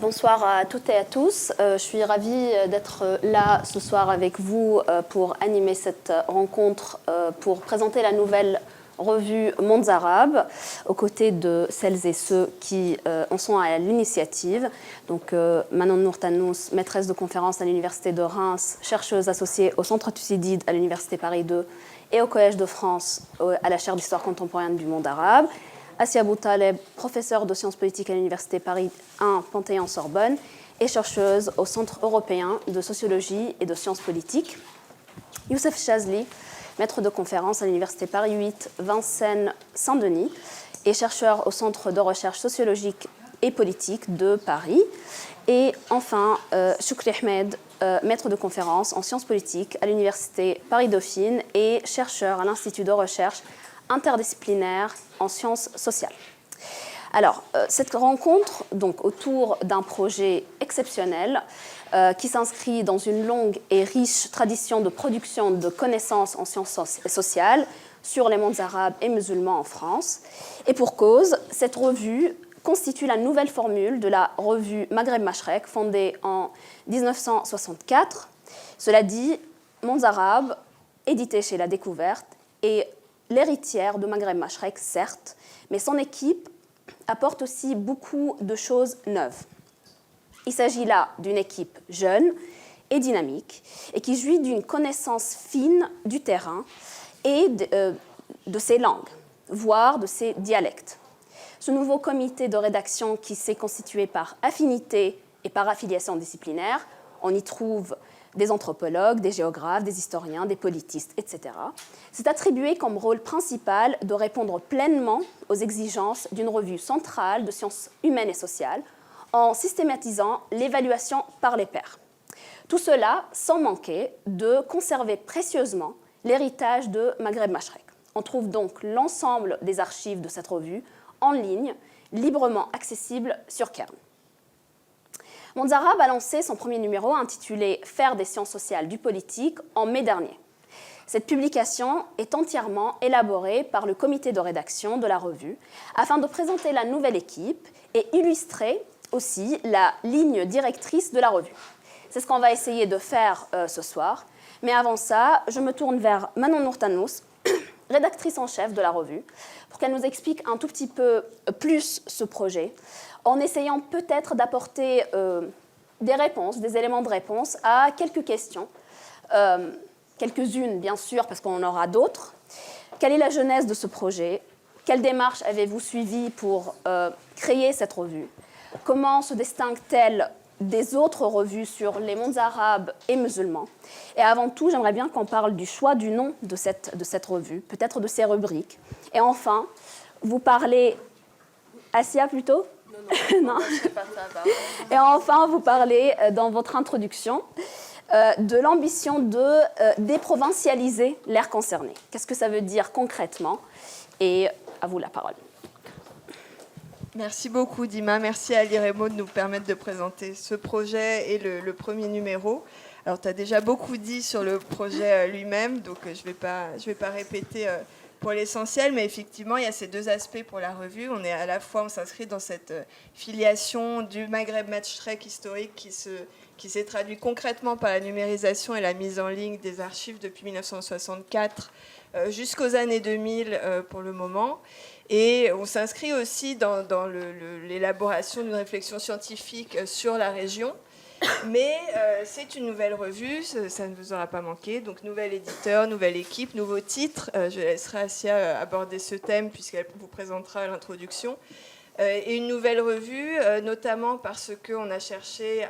Bonsoir à toutes et à tous. Je suis ravie d'être là ce soir avec vous pour animer cette rencontre, pour présenter la nouvelle revue Mondes Arabes, aux côtés de celles et ceux qui en sont à l'initiative. Donc Manon Nourtanous, maîtresse de conférence à l'Université de Reims, chercheuse associée au Centre Thucydide à l'Université Paris 2 et au Collège de France à la chaire d'histoire contemporaine du monde arabe. Assia Boutaleb, professeure de sciences politiques à l'Université Paris 1 Panthéon-Sorbonne et chercheuse au Centre européen de sociologie et de sciences politiques. Youssef Chazli, maître de conférence à l'Université Paris 8 Vincennes-Saint-Denis et chercheur au Centre de recherche sociologique et politique de Paris. Et enfin, Choukri Ahmed, maître de conférence en sciences politiques à l'Université Paris-Dauphine et chercheur à l'Institut de recherche interdisciplinaire en sciences sociales. Alors, cette rencontre, donc, autour d'un projet exceptionnel qui s'inscrit dans une longue et riche tradition de production de connaissances en sciences sociales sur les mondes arabes et musulmans en France. Et pour cause, cette revue constitue la nouvelle formule de la revue Maghreb-Mashrek, fondée en 1964. Cela dit, Mondes Arabes, édité chez La Découverte, et l'héritière de Maghreb-Mashrek, certes, mais son équipe apporte aussi beaucoup de choses neuves. Il s'agit là d'une équipe jeune et dynamique et qui jouit d'une connaissance fine du terrain et de ses langues, voire de ses dialectes. Ce nouveau comité de rédaction qui s'est constitué par affinité et par affiliation disciplinaire, on y trouve des anthropologues, des géographes, des historiens, des politistes, etc., s'est attribué comme rôle principal de répondre pleinement aux exigences d'une revue centrale de sciences humaines et sociales en systématisant l'évaluation par les pairs. Tout cela sans manquer de conserver précieusement l'héritage de Maghreb-Mashrek. On trouve donc l'ensemble des archives de cette revue en ligne, librement accessibles sur Kern. Mondes Arabes a lancé son premier numéro intitulé « Faire des sciences sociales du politique » en mai dernier. Cette publication est entièrement élaborée par le comité de rédaction de la revue afin de présenter la nouvelle équipe et illustrer aussi la ligne directrice de la revue. C'est ce qu'on va essayer de faire ce soir. Mais avant ça, je me tourne vers Manon Nourtanous, rédactrice en chef de la revue, pour qu'elle nous explique un tout petit peu plus ce projet, en essayant peut-être d'apporter des réponses, des éléments de réponse à quelques questions, quelques-unes bien sûr, parce qu'on en aura d'autres. Quelle est la genèse de ce projet? Quelle démarche avez-vous suivie pour créer cette revue? Comment se distingue-t-elle des autres revues sur les mondes arabes et musulmans? Et avant tout, j'aimerais bien qu'on parle du choix du nom de cette revue, peut-être de ses rubriques. Et enfin, vous parlez... Assia plutôt? Non. Et enfin, vous parlez dans votre introduction de l'ambition de déprovincialiser l'aire concernée. Qu'est-ce que ça veut dire concrètement? Et à vous la parole. Merci beaucoup Dima, merci à l'IREMO de nous permettre de présenter ce projet et le premier numéro. Alors tu as déjà beaucoup dit sur le projet lui-même, donc je vais pas répéter pour l'essentiel, mais effectivement il y a ces deux aspects pour la revue. On est à la fois, on s'inscrit dans cette filiation du Maghreb-Mashrek historique qui s'est traduit concrètement par la numérisation et la mise en ligne des archives depuis 1964 jusqu'aux années 2000 pour le moment. Et on s'inscrit aussi dans l'élaboration d'une réflexion scientifique sur la région. Mais c'est une nouvelle revue, ça ne vous aura pas manqué. Donc, nouvel éditeur, nouvelle équipe, nouveau titre. Je laisserai Assia aborder ce thème puisqu'elle vous présentera l'introduction. Et une nouvelle revue, notamment parce qu'on a cherché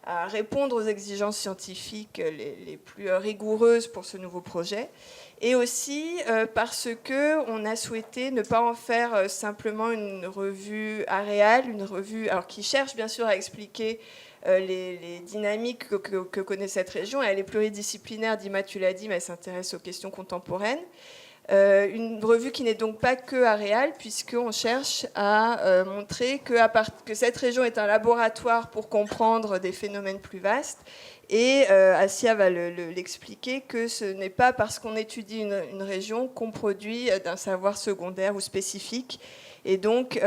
à répondre aux exigences scientifiques les plus rigoureuses pour ce nouveau projet. Et aussi parce qu'on a souhaité ne pas en faire simplement une revue aréale, une revue qui cherche bien sûr à expliquer les dynamiques que connaît cette région. Elle est pluridisciplinaire, Dima, tu l'as dit, mais elle s'intéresse aux questions contemporaines. Une revue qui n'est donc pas que aréale, puisqu'on cherche à montrer que cette région est un laboratoire pour comprendre des phénomènes plus vastes. Et Assia va l'expliquer que ce n'est pas parce qu'on étudie une région qu'on produit d'un savoir secondaire ou spécifique. Et donc,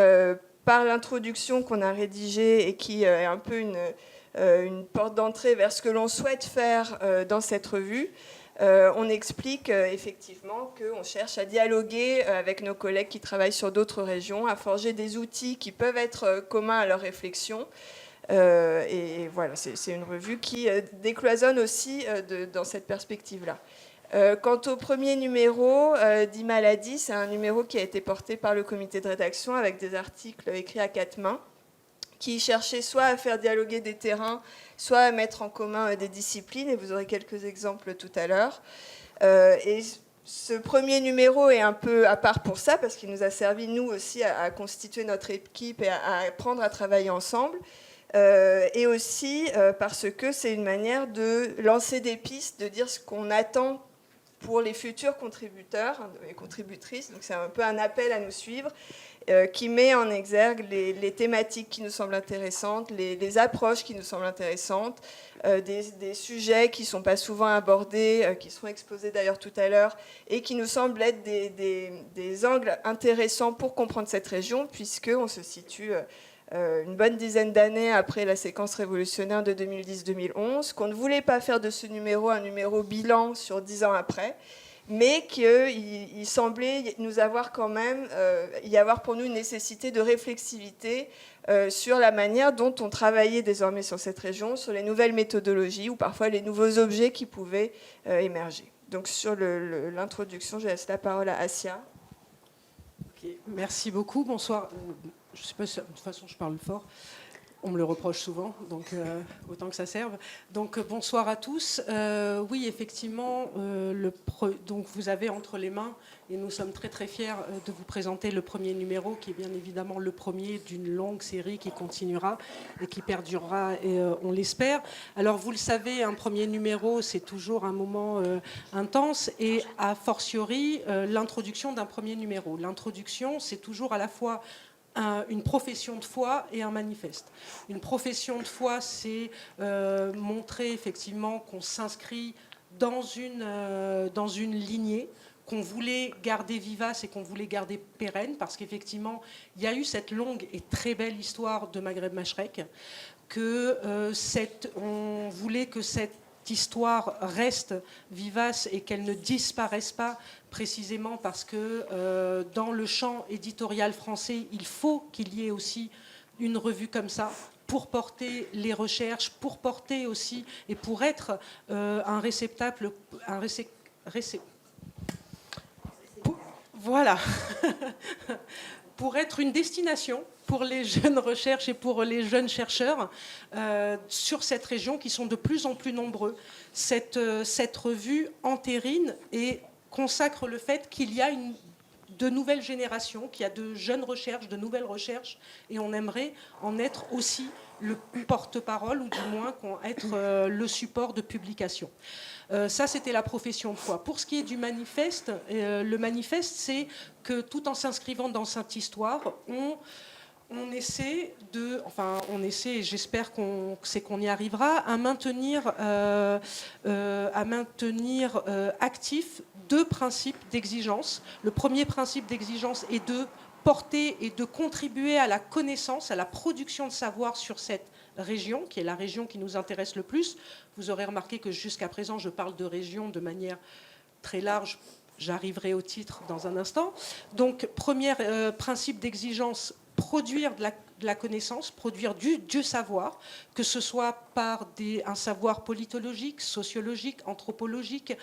par l'introduction qu'on a rédigée et qui est un peu une porte d'entrée vers ce que l'on souhaite faire dans cette revue, on explique effectivement qu'on cherche à dialoguer avec nos collègues qui travaillent sur d'autres régions, à forger des outils qui peuvent être communs à leur réflexion. Et voilà, c'est une revue qui décloisonne aussi dans cette perspective-là. Quant au premier numéro d'e-maladie, c'est un numéro qui a été porté par le comité de rédaction avec des articles écrits à 4 mains, qui cherchait soit à faire dialoguer des terrains, soit à mettre en commun des disciplines, et vous aurez quelques exemples tout à l'heure. Et ce premier numéro est un peu à part pour ça, parce qu'il nous a servi, nous aussi, à constituer notre équipe et à apprendre à travailler ensemble. Et aussi parce que c'est une manière de lancer des pistes, de dire ce qu'on attend pour les futurs contributeurs et contributrices. Donc c'est un peu un appel à nous suivre, qui met en exergue les thématiques qui nous semblent intéressantes, les approches qui nous semblent intéressantes, des sujets qui ne sont pas souvent abordés, qui seront exposés d'ailleurs tout à l'heure, et qui nous semblent être des angles intéressants pour comprendre cette région, puisqu'on se situe une bonne dizaine d'années après la séquence révolutionnaire de 2010-2011, qu'on ne voulait pas faire de ce numéro un numéro bilan sur 10 ans après, mais qu'il semblait nous avoir quand même, y avoir pour nous une nécessité de réflexivité sur la manière dont on travaillait désormais sur cette région, sur les nouvelles méthodologies ou parfois les nouveaux objets qui pouvaient émerger. Donc sur l'introduction, je laisse la parole à Assia. Okay, merci beaucoup, bonsoir. Je sais pas si, de toute façon je parle fort. On me le reproche souvent, donc autant que ça serve. Donc bonsoir à tous. Oui, effectivement, donc vous avez entre les mains, et nous sommes très très fiers de vous présenter le premier numéro, qui est bien évidemment le premier d'une longue série qui continuera et qui perdurera, et on l'espère. Alors vous le savez, un premier numéro, c'est toujours un moment intense, et a fortiori l'introduction d'un premier numéro. L'introduction, c'est toujours à la fois une profession de foi et un manifeste. Une profession de foi, c'est montrer effectivement qu'on s'inscrit dans une lignée qu'on voulait garder vivace et qu'on voulait garder pérenne, parce qu'effectivement, il y a eu cette longue et très belle histoire de Maghreb Mashrek, on voulait que cette histoire reste vivace et qu'elle ne disparaisse pas, précisément parce que dans le champ éditorial français, il faut qu'il y ait aussi une revue comme ça pour porter les recherches, pour porter aussi et pour être un réceptacle, voilà, pour être une destination pour les jeunes recherches et pour les jeunes chercheurs sur cette région qui sont de plus en plus nombreux. Cette revue entérine et consacre le fait qu'il y a de nouvelles générations, qu'il y a de jeunes recherches, de nouvelles recherches, et on aimerait en être aussi le porte-parole, ou du moins être le support de publication. Ça, c'était la profession de foi. Pour ce qui est du manifeste, le manifeste, c'est que tout en s'inscrivant dans cette histoire, on essaie, et j'espère qu'on y arrivera, à maintenir actifs 2 principes d'exigence. Le premier principe d'exigence est de porter et de contribuer à la connaissance, à la production de savoir sur cette région, qui est la région qui nous intéresse le plus. Vous aurez remarqué que jusqu'à présent, je parle de région de manière très large. J'arriverai au titre dans un instant. Donc, premier principe d'exigence, produire de la connaissance, produire du savoir, que ce soit par un savoir politologique, sociologique, anthropologique,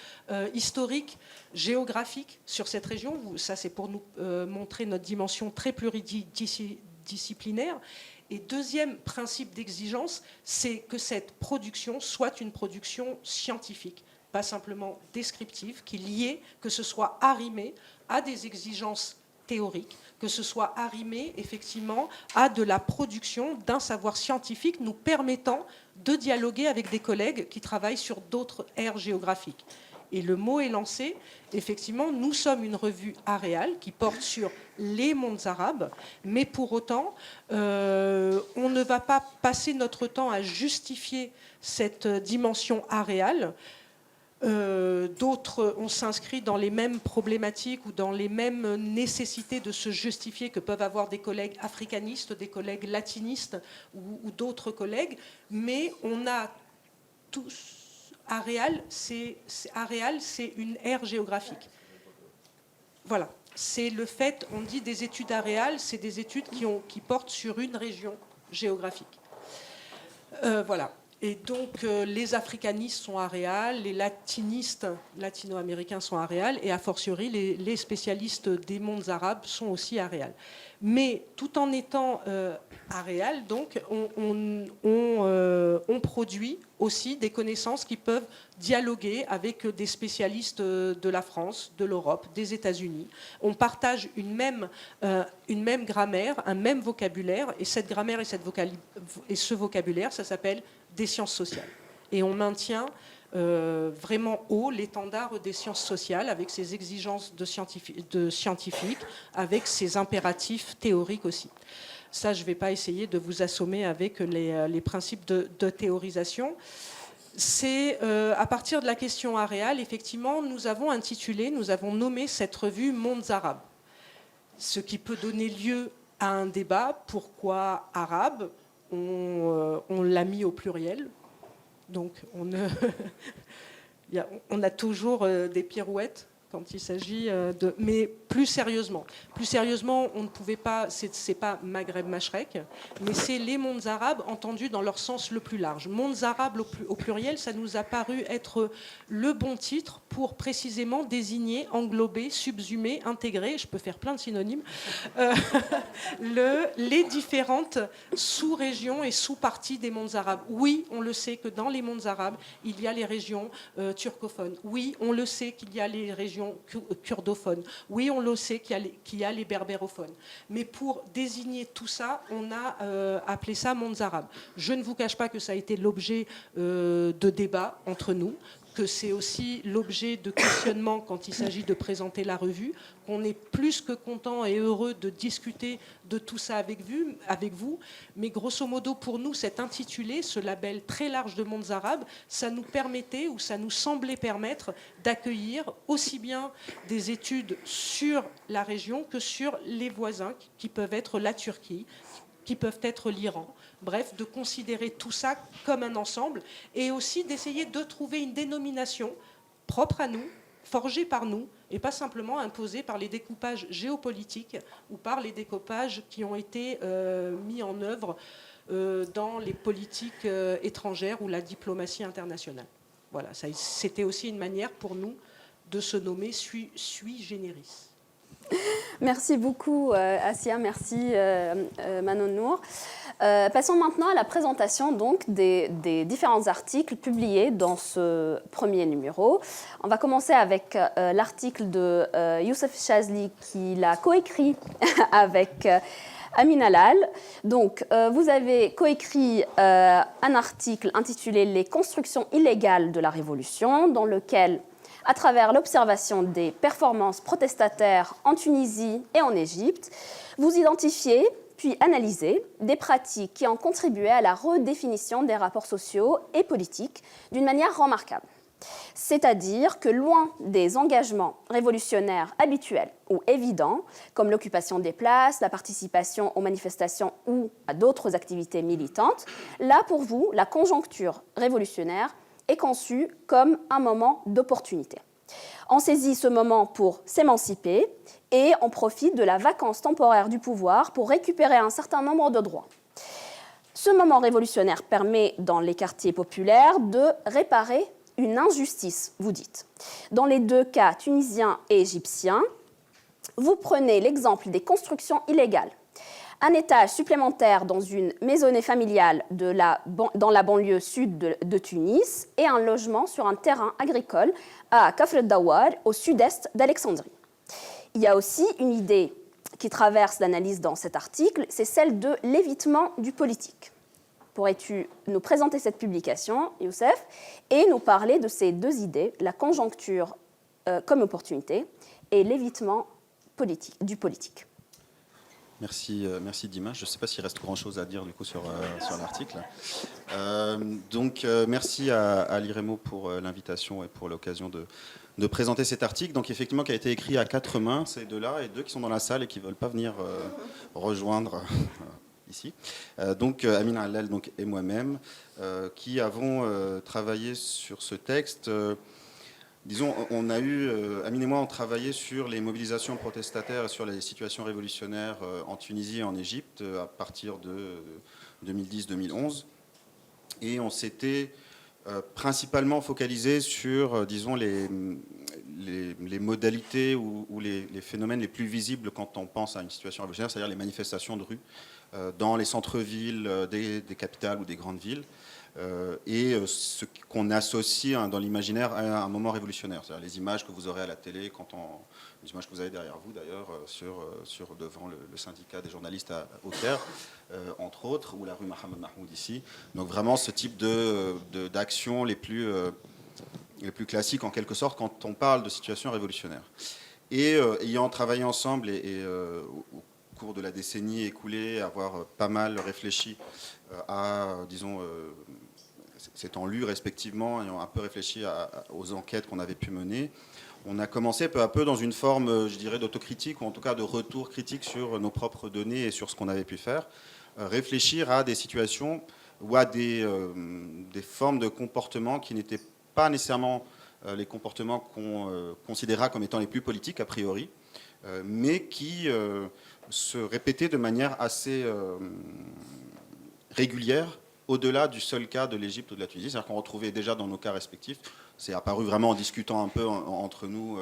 historique, géographique sur cette région. Ça, c'est pour nous montrer notre dimension très pluridisciplinaire. Et deuxième principe d'exigence, c'est que cette production soit une production scientifique, pas simplement descriptive, qui est liée, que ce soit arrimé à des exigences théoriques, que ce soit arrimé effectivement à de la production d'un savoir scientifique nous permettant de dialoguer avec des collègues qui travaillent sur d'autres aires géographiques. Et le mot est lancé. Effectivement, nous sommes une revue aréale qui porte sur les mondes arabes, mais pour autant, on ne va pas passer notre temps à justifier cette dimension aréale on s'inscrit dans les mêmes problématiques ou dans les mêmes nécessités de se justifier que peuvent avoir des collègues africanistes, des collègues latinistes ou d'autres collègues, mais on a tous... Areal, c'est une aire géographique. Voilà. C'est le fait, on dit des études aréales, c'est des études qui portent sur une région géographique. Voilà. Et donc, les africanistes sont aréales, les latinistes, latino-américains sont aréales, et a fortiori, les spécialistes des mondes arabes sont aussi aréales. Mais tout en étant aréales, donc, on produit aussi des connaissances qui peuvent dialoguer avec des spécialistes de la France, de l'Europe, des États-Unis. On partage une même grammaire, un même vocabulaire, et cette grammaire et ce vocabulaire, ça s'appelle des sciences sociales. Et on maintient vraiment haut l'étendard des sciences sociales avec ses exigences de scientifiques, avec ses impératifs théoriques aussi. Ça, je ne vais pas essayer de vous assommer avec les principes de théorisation. C'est à partir de la question aréale, effectivement, nous avons nommé cette revue Mondes arabes. Ce qui peut donner lieu à un débat. Pourquoi arabe ? On l'a mis au pluriel. Donc, on a toujours des pirouettes quand il s'agit de... Mais plus sérieusement, on ne pouvait pas... C'est pas Maghreb Mashrek, mais c'est les mondes arabes entendus dans leur sens le plus large. Mondes arabes au pluriel, ça nous a paru être le bon titre pour précisément désigner, englober, subsumer, intégrer, je peux faire plein de synonymes, les différentes sous-régions et sous-parties des mondes arabes. Oui, on le sait que dans les mondes arabes, il y a les régions turcophones. Oui, on le sait qu'il y a les régions kurdophones. Oui, on le sait qu'il y a les berbérophones. Mais pour désigner tout ça, on a appelé ça mondes arabes. Je ne vous cache pas que ça a été l'objet de débats entre nous, que c'est aussi l'objet de questionnements quand il s'agit de présenter la revue, qu'on est plus que content et heureux de discuter de tout ça avec vous. Mais grosso modo, pour nous, cet intitulé, ce label très large de mondes arabes, ça nous permettait ou ça nous semblait permettre d'accueillir aussi bien des études sur la région que sur les voisins, qui peuvent être la Turquie, qui peuvent être l'Iran. Bref, de considérer tout ça comme un ensemble et aussi d'essayer de trouver une dénomination propre à nous, forgée par nous, et pas simplement imposée par les découpages géopolitiques ou par les découpages qui ont été mis en œuvre dans les politiques étrangères ou la diplomatie internationale. Voilà, c'était aussi une manière pour nous de se nommer sui generis. Merci beaucoup, Assia. Merci, Manon Nour. Passons maintenant à la présentation donc, des différents articles publiés dans ce premier numéro. On va commencer avec l'article de Youssef Chazli qui l'a coécrit avec Amin Halal. Donc, vous avez coécrit un article intitulé « Les constructions illégales de la Révolution » dans lequel, à travers l'observation des performances protestataires en Tunisie et en Égypte, vous identifiez puis analysez des pratiques qui ont contribué à la redéfinition des rapports sociaux et politiques d'une manière remarquable. C'est-à-dire que loin des engagements révolutionnaires habituels ou évidents, comme l'occupation des places, la participation aux manifestations ou à d'autres activités militantes, là pour vous, la conjoncture révolutionnaire est conçue comme un moment d'opportunité. On saisit ce moment pour s'émanciper et on profite de la vacance temporaire du pouvoir pour récupérer un certain nombre de droits. Ce moment révolutionnaire permet, dans les quartiers populaires, de réparer une injustice, vous dites. Dans les deux cas, tunisien et égyptien, vous prenez l'exemple des constructions illégales. Un étage supplémentaire dans une maisonnée familiale dans la banlieue sud de Tunis et un logement sur un terrain agricole à Kafr el-Dawar, au sud-est d'Alexandrie. Il y a aussi une idée qui traverse l'analyse dans cet article, c'est celle de l'évitement du politique. Pourrais-tu nous présenter cette publication, Youssef, et nous parler de ces deux idées, la conjoncture comme opportunité et l'évitement du politique ? Merci, merci Dima. Je ne sais pas s'il reste grand-chose à dire du coup sur l'article. Merci à l'IREMO pour l'invitation et pour l'occasion de présenter cet article. Donc effectivement, qui a été écrit à 4 mains, ces deux-là, et 2 qui sont dans la salle et qui ne veulent pas venir rejoindre ici. Amina Allal et moi-même, qui avons travaillé sur ce texte. Disons, on a eu, Amine et moi, on travaillé sur les mobilisations protestataires et sur les situations révolutionnaires en Tunisie et en Égypte à partir de 2010-2011. Et on s'était principalement focalisé sur, disons, les modalités ou les phénomènes les plus visibles quand on pense à une situation révolutionnaire, c'est-à-dire les manifestations de rue dans les centres-villes des capitales ou des grandes villes. Et ce qu'on associe dans l'imaginaire à un moment révolutionnaire, c'est-à-dire les images que vous aurez à la télé, les images que vous avez derrière vous d'ailleurs, devant le syndicat des journalistes au Caire, entre autres, ou la rue Mohamed Mahmoud ici. Donc vraiment ce type d'actions les plus classiques en quelque sorte quand on parle de situation révolutionnaire. Et ayant travaillé ensemble au cours de la décennie écoulée, avoir pas mal réfléchi à, disons, s'étant lu respectivement et un peu réfléchi aux enquêtes qu'on avait pu mener, on a commencé peu à peu dans une forme, je dirais, d'autocritique, ou en tout cas de retour critique sur nos propres données et sur ce qu'on avait pu faire, réfléchir à des situations ou à des formes de comportements qui n'étaient pas nécessairement les comportements qu'on considérera comme étant les plus politiques a priori, mais qui se répétaient de manière assez régulière au-delà du seul cas de l'Égypte ou de la Tunisie. C'est-à-dire qu'on retrouvait déjà dans nos cas respectifs, c'est apparu vraiment en discutant un peu entre nous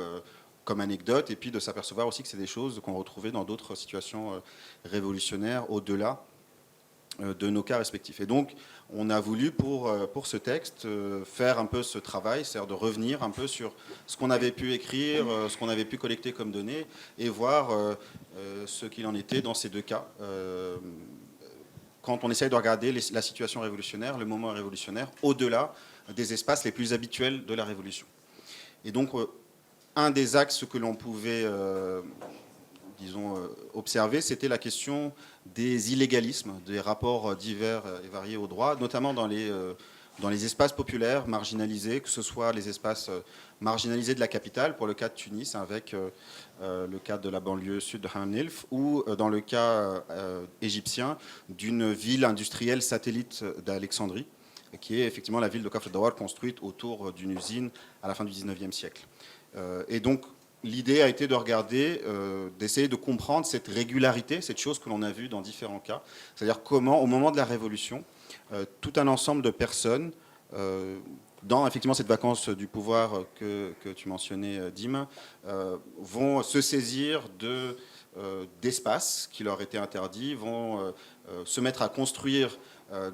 comme anecdote, et puis de s'apercevoir aussi que c'est des choses qu'on retrouvait dans d'autres situations révolutionnaires au-delà de nos cas respectifs. Et donc, on a voulu, pour ce texte, faire un peu ce travail, c'est-à-dire de revenir un peu sur ce qu'on avait pu écrire, ce qu'on avait pu collecter comme données, et voir ce qu'il en était dans ces deux cas. Quand on essaye de regarder la situation révolutionnaire, le moment révolutionnaire, au-delà des espaces les plus habituels de la révolution. Et donc, un des axes que l'on pouvait, disons, observer, c'était la question des illégalismes, des rapports divers et variés au droit, notamment dans les espaces populaires marginalisés, que ce soit les espaces marginalisés de la capitale, pour le cas de Tunis, avec le cas de la banlieue sud de Hamnilf, ou dans le cas égyptien d'une ville industrielle satellite d'Alexandrie, qui est effectivement la ville de Kafr Dawar, construite autour d'une usine à la fin du 19e siècle. Et donc, l'idée a été de regarder, d'essayer de comprendre cette régularité, cette chose que l'on a vue dans différents cas, c'est-à-dire comment, au moment de la Révolution, tout un ensemble de personnes, dans effectivement cette vacance du pouvoir que tu mentionnais, Dim, vont se saisir d'espaces qui leur étaient interdits, vont se mettre à construire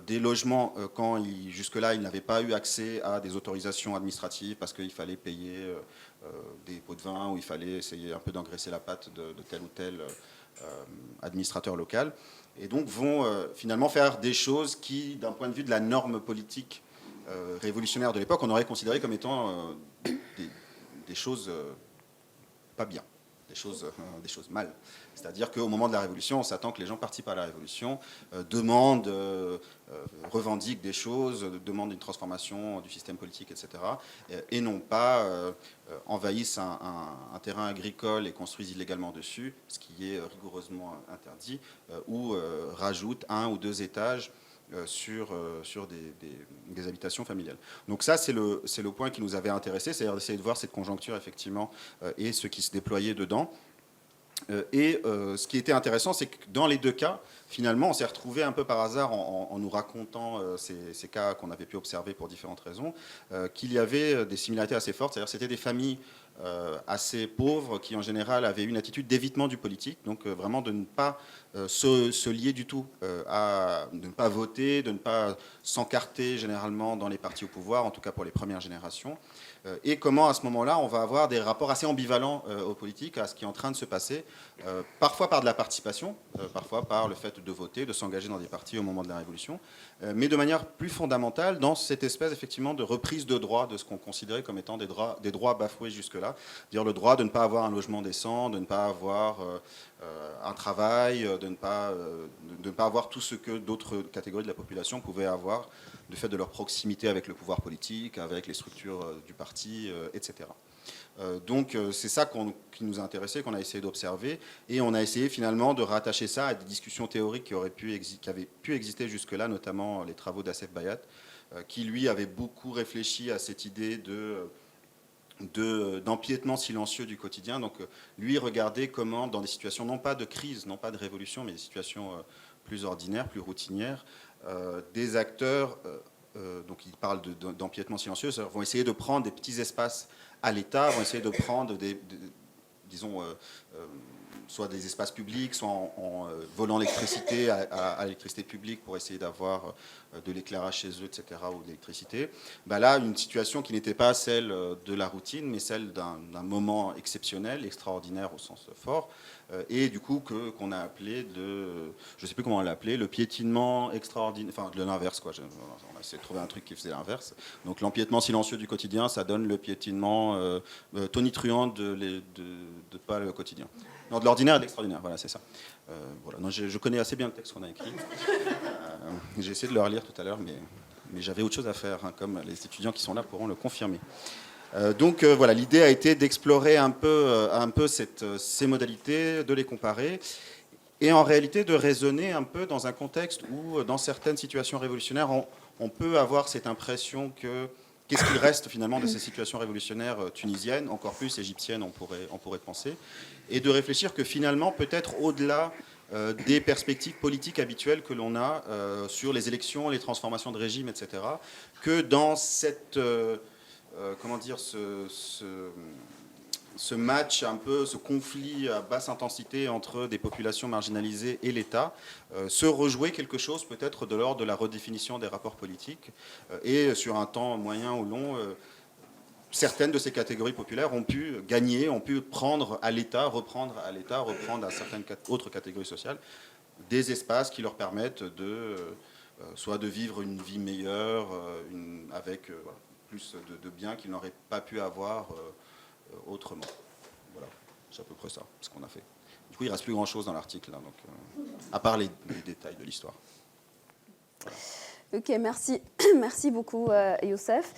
des logements quand jusque-là ils n'avaient pas eu accès à des autorisations administratives parce qu'il fallait payer des pots de vin ou il fallait essayer un peu d'engraisser la patte de tel ou tel administrateur local. Et donc vont finalement faire des choses qui, d'un point de vue de la norme politique révolutionnaire de l'époque, on aurait considéré comme étant des choses pas bien, des choses mal. C'est-à-dire qu'au moment de la Révolution, on s'attend que les gens participent à la Révolution, demandent, revendiquent des choses, demandent une transformation du système politique, etc. Et non pas envahissent un terrain agricole et construisent illégalement dessus, ce qui est rigoureusement interdit, ou rajoutent 1 ou 2 étages sur des habitations familiales. Donc ça, c'est le point qui nous avait intéressé, c'est-à-dire d'essayer de voir cette conjoncture, effectivement, et ce qui se déployait dedans. Et ce qui était intéressant, c'est que dans les deux cas, finalement, on s'est retrouvé un peu par hasard en nous racontant ces cas qu'on avait pu observer pour différentes raisons, qu'il y avait des similarités assez fortes. C'est-à-dire c'était des familles assez pauvres qui, en général, avaient une attitude d'évitement du politique, donc vraiment de ne pas se lier du tout, de ne pas voter, de ne pas s'encarter généralement dans les partis au pouvoir, en tout cas pour les premières générations, et comment à ce moment-là on va avoir des rapports assez ambivalents aux politiques, à ce qui est en train de se passer, parfois par de la participation, parfois par le fait de voter, de s'engager dans des partis au moment de la Révolution, mais de manière plus fondamentale dans cette espèce effectivement de reprise de droit de ce qu'on considérait comme étant des droits bafoués jusque-là, dire le droit de ne pas avoir un logement décent, de ne pas avoir un travail, de ne pas avoir tout ce que d'autres catégories de la population pouvaient avoir du fait de leur proximité avec le pouvoir politique, avec les structures du parti, etc. Donc c'est ça qui nous a intéressé, qu'on a essayé d'observer, et on a essayé finalement de rattacher ça à des discussions théoriques qui avaient pu exister jusque-là, notamment les travaux d'Assef Bayat, qui lui avait beaucoup réfléchi à cette idée d'empiètement silencieux du quotidien. Donc lui regardait comment, dans des situations non pas de crise, non pas de révolution, mais des situations plus ordinaires, plus routinières, des acteurs, donc il parle d'empiètement silencieux, vont essayer de prendre des petits espaces à l'État, vont essayer de prendre disons, soit des espaces publics, soit en volant l'électricité à l'électricité publique pour essayer d'avoir de l'éclairage chez eux, etc., ou de l'électricité. Ben là, une situation qui n'était pas celle de la routine, mais celle d'un moment exceptionnel, extraordinaire au sens fort, et du coup qu'on a appelé je ne sais plus comment on l'a appelé, le piétinement extraordinaire, enfin de l'inverse, quoi. On a essayé de trouver un truc qui faisait l'inverse. Donc l'empiètement silencieux du quotidien, ça donne le piétinement tonitruant de pas le quotidien. Non, de l'ordinaire et de l'extraordinaire, voilà, c'est ça. Voilà. Non, je connais assez bien le texte qu'on a écrit. J'ai essayé de le relire tout à l'heure, mais j'avais autre chose à faire, hein, comme les étudiants qui sont là pourront le confirmer. Donc voilà, l'idée a été d'explorer un peu ces modalités, de les comparer, et en réalité de raisonner un peu dans un contexte où, dans certaines situations révolutionnaires, on peut avoir cette impression que qu'est-ce qu'il reste finalement de ces situations révolutionnaires tunisiennes, encore plus égyptiennes, on pourrait penser, et de réfléchir que finalement, peut-être au-delà des perspectives politiques habituelles que l'on a sur les élections, les transformations de régime, etc., que dans cette, comment dire, ce match un peu, ce conflit à basse intensité entre des populations marginalisées et l'État, se rejouer quelque chose peut-être de l'ordre de la redéfinition des rapports politiques, et sur un temps moyen ou long, certaines de ces catégories populaires ont pu gagner, ont pu reprendre à l'État, reprendre à certaines autres catégories sociales, des espaces qui leur permettent soit de vivre une vie meilleure, avec plus de biens qu'ils n'auraient pas pu avoir autrement. Voilà, c'est à peu près ça, ce qu'on a fait. Du coup, il ne reste plus grand-chose dans l'article, là, donc, à part les détails de l'histoire. Voilà. Ok, merci, merci beaucoup Youssef.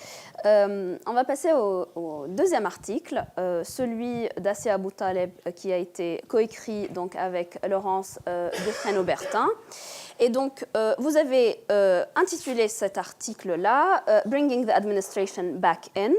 On va passer au deuxième article, celui d'Assia Abou Taleb, qui a été coécrit donc avec Laurence Dufresne-Aubertin. Et donc, vous avez intitulé cet article-là « Bringing the Administration Back In »,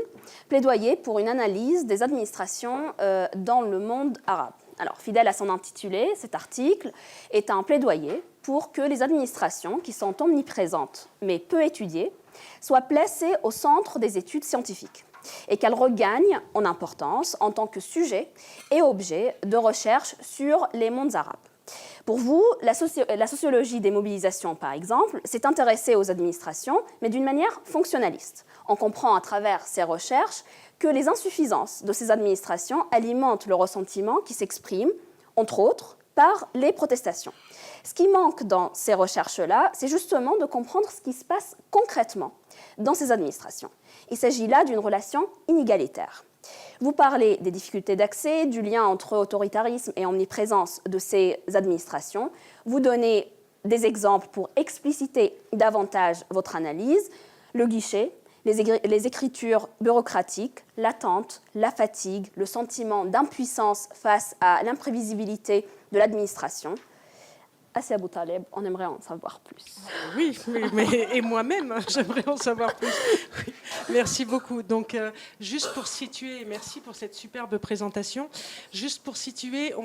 plaidoyer pour une analyse des administrations dans le monde arabe. Alors, fidèle à son intitulé, cet article est un plaidoyer pour que les administrations, qui sont omniprésentes mais peu étudiées, soient placées au centre des études scientifiques et qu'elles regagnent en importance en tant que sujet et objet de recherche sur les mondes arabes. Pour vous, la sociologie des mobilisations, par exemple, s'est intéressée aux administrations, mais d'une manière fonctionnaliste. On comprend à travers ces recherches que les insuffisances de ces administrations alimentent le ressentiment qui s'exprime, entre autres, par les protestations. Ce qui manque dans ces recherches-là, c'est justement de comprendre ce qui se passe concrètement dans ces administrations. Il s'agit là d'une relation inégalitaire. Vous parlez des difficultés d'accès, du lien entre autoritarisme et omniprésence de ces administrations. Vous donnez des exemples pour expliciter davantage votre analyse. Le guichet, les écritures bureaucratiques, l'attente, la fatigue, le sentiment d'impuissance face à l'imprévisibilité de l'administration. Assia Abou Taleb, on aimerait en savoir plus. Oui, et moi-même, j'aimerais en savoir plus. Oui, merci beaucoup. Donc, juste pour situer, merci pour cette superbe présentation. Juste pour situer,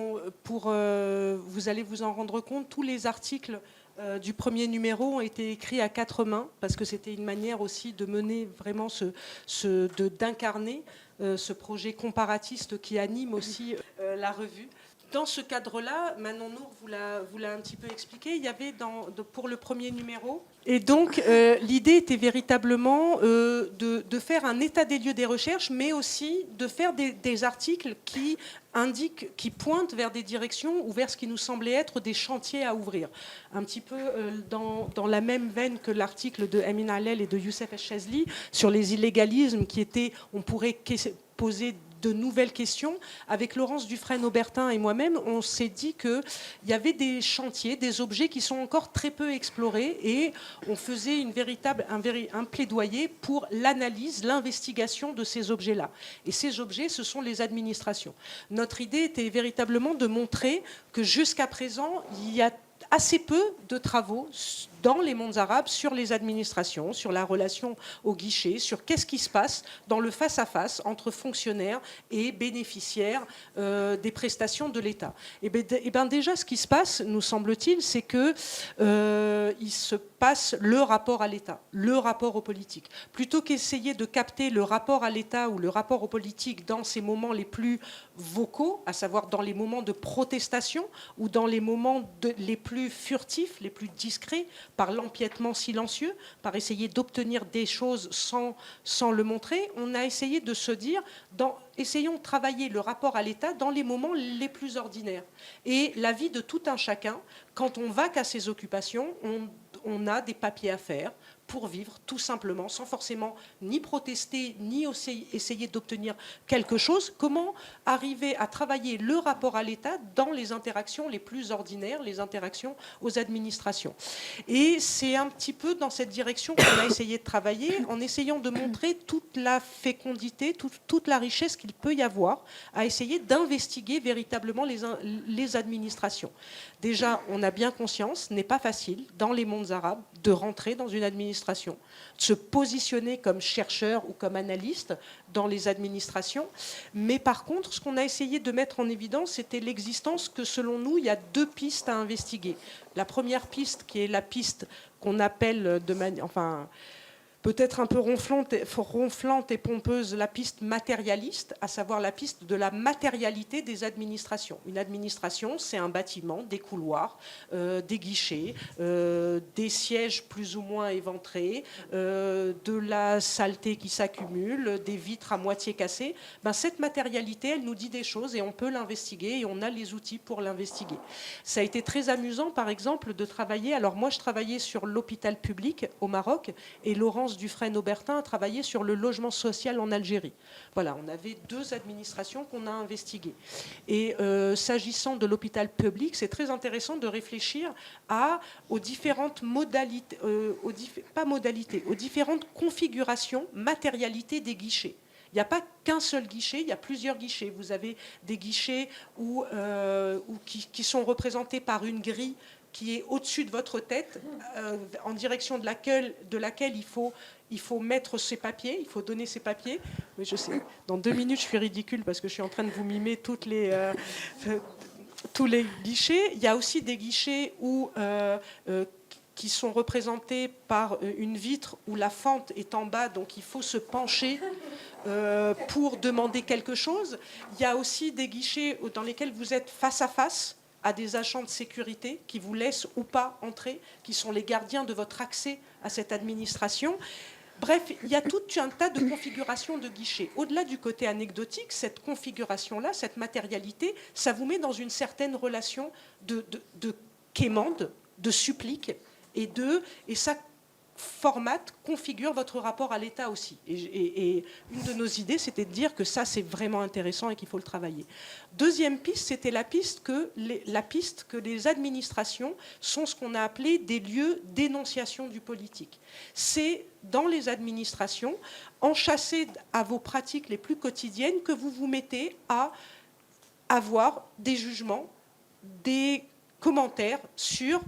vous allez vous en rendre compte, tous les articles du premier numéro ont été écrits à 4 mains, parce que c'était une manière aussi de mener vraiment d'incarner ce projet comparatiste qui anime aussi la revue. dans ce cadre-là, Manon Nour vous l'a un petit peu expliqué, il y avait pour le premier numéro. Et donc, l'idée était véritablement de faire un état des lieux des recherches, mais aussi de faire des articles qui pointent vers des directions ou vers ce qui nous semblait être des chantiers à ouvrir. Un petit peu dans la même veine que l'article de Emin Hallel et de Youssef Chazli sur les illégalismes qui étaient, on pourrait poser de nouvelles questions. Avec Laurence Dufresne-Aubertin et moi-même, on s'est dit qu'il y avait des chantiers, des objets qui sont encore très peu explorés et on faisait un plaidoyer pour l'analyse, l'investigation de ces objets-là. Et ces objets, ce sont les administrations. Notre idée était véritablement de montrer que jusqu'à présent, il y a assez peu de travaux dans les mondes arabes sur les administrations, sur la relation au guichet, sur qu'est-ce qui se passe dans le face-à-face entre fonctionnaires et bénéficiaires des prestations de l'État. Et bien déjà, ce qui se passe, nous semble-t-il, c'est qu'il se passe le rapport à l'État, le rapport aux politiques. Plutôt qu'essayer de capter le rapport à l'État ou le rapport aux politiques dans ces moments les plus vocaux, à savoir dans les moments de protestation ou dans les moments les plus furtifs, les plus discrets, par l'empiètement silencieux, par essayer d'obtenir des choses sans le montrer, on a essayé de se dire, essayons de travailler le rapport à l'État dans les moments les plus ordinaires. Et la vie de tout un chacun, quand on va qu'à ses occupations, on a des papiers à faire pour vivre tout simplement, sans forcément ni protester, ni essayer d'obtenir quelque chose. Comment arriver à travailler le rapport à l'État dans les interactions les plus ordinaires, les interactions aux administrations. Et c'est un petit peu dans cette direction qu'on a essayé de travailler, en essayant de montrer toute la fécondité, toute la richesse qu'il peut y avoir, à essayer d'investiguer véritablement les administrations. Déjà, on a bien conscience, ce n'est pas facile, dans les mondes arabes, de rentrer dans une administration, de se positionner comme chercheur ou comme analyste dans les administrations. Mais par contre, ce qu'on a essayé de mettre en évidence, c'était l'existence que, selon nous, il y a deux pistes à investiguer. La première piste, qui est la piste qu'on appelle peut-être un peu ronflante et pompeuse, la piste matérialiste, à savoir la piste de la matérialité des administrations. Une administration, c'est un bâtiment, des couloirs, des guichets, des sièges plus ou moins éventrés, de la saleté qui s'accumule, des vitres à moitié cassées. Cette matérialité, elle nous dit des choses et on peut l'investiguer et on a les outils pour l'investiguer. Ça a été très amusant, par exemple, de travailler. Alors moi, je travaillais sur l'hôpital public au Maroc et Laurence Dufresne-Aubertin a travaillé sur le logement social en Algérie. Voilà, on avait deux administrations qu'on a investiguées. Et s'agissant de l'hôpital public, c'est très intéressant de réfléchir aux différentes modalités, aux différentes configurations, matérialités des guichets. Il n'y a pas qu'un seul guichet, il y a plusieurs guichets. Vous avez des guichets qui sont représentés par une grille qui est au-dessus de votre tête, en direction de laquelle il faut mettre ses papiers, il faut donner ses papiers. Mais je sais, dans 2 minutes, je suis ridicule parce que je suis en train de vous mimer tous les guichets. Il y a aussi des guichets qui sont représentés par une vitre où la fente est en bas, donc il faut se pencher pour demander quelque chose. Il y a aussi des guichets dans lesquels vous êtes face à face à des agents de sécurité qui vous laissent ou pas entrer, qui sont les gardiens de votre accès à cette administration. Bref, il y a tout un tas de configurations de guichets. Au-delà du côté anecdotique, cette configuration-là, cette matérialité, ça vous met dans une certaine relation de quémande, de supplique, et ça formate, configure votre rapport à l'État aussi. Et une de nos idées, c'était de dire que ça, c'est vraiment intéressant et qu'il faut le travailler. Deuxième piste, c'était la piste que les administrations sont ce qu'on a appelé des lieux d'énonciation du politique. C'est dans les administrations, enchâssées à vos pratiques les plus quotidiennes, que vous vous mettez à avoir des jugements, des commentaires sur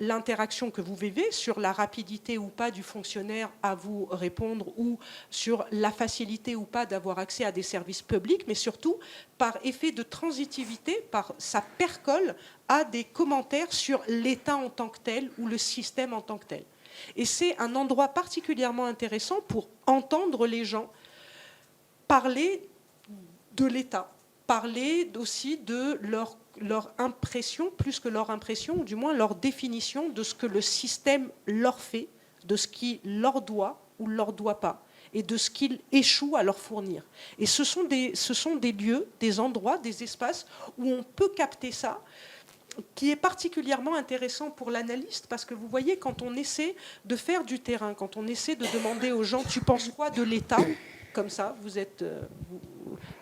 l'interaction que vous vivez, sur la rapidité ou pas du fonctionnaire à vous répondre ou sur la facilité ou pas d'avoir accès à des services publics, mais surtout par effet de transitivité, ça percole à des commentaires sur l'État en tant que tel ou le système en tant que tel. Et c'est un endroit particulièrement intéressant pour entendre les gens parler de l'État, parler aussi de leur impression, plus que leur impression, ou du moins leur définition de ce que le système leur fait, de ce qui leur doit ou leur doit pas, et de ce qu'il échoue à leur fournir. Et ce sont des lieux, des endroits, des espaces où on peut capter ça, qui est particulièrement intéressant pour l'analyste, parce que vous voyez, quand on essaie de faire du terrain, quand on essaie de demander aux gens « tu penses quoi de l'État ?» comme ça,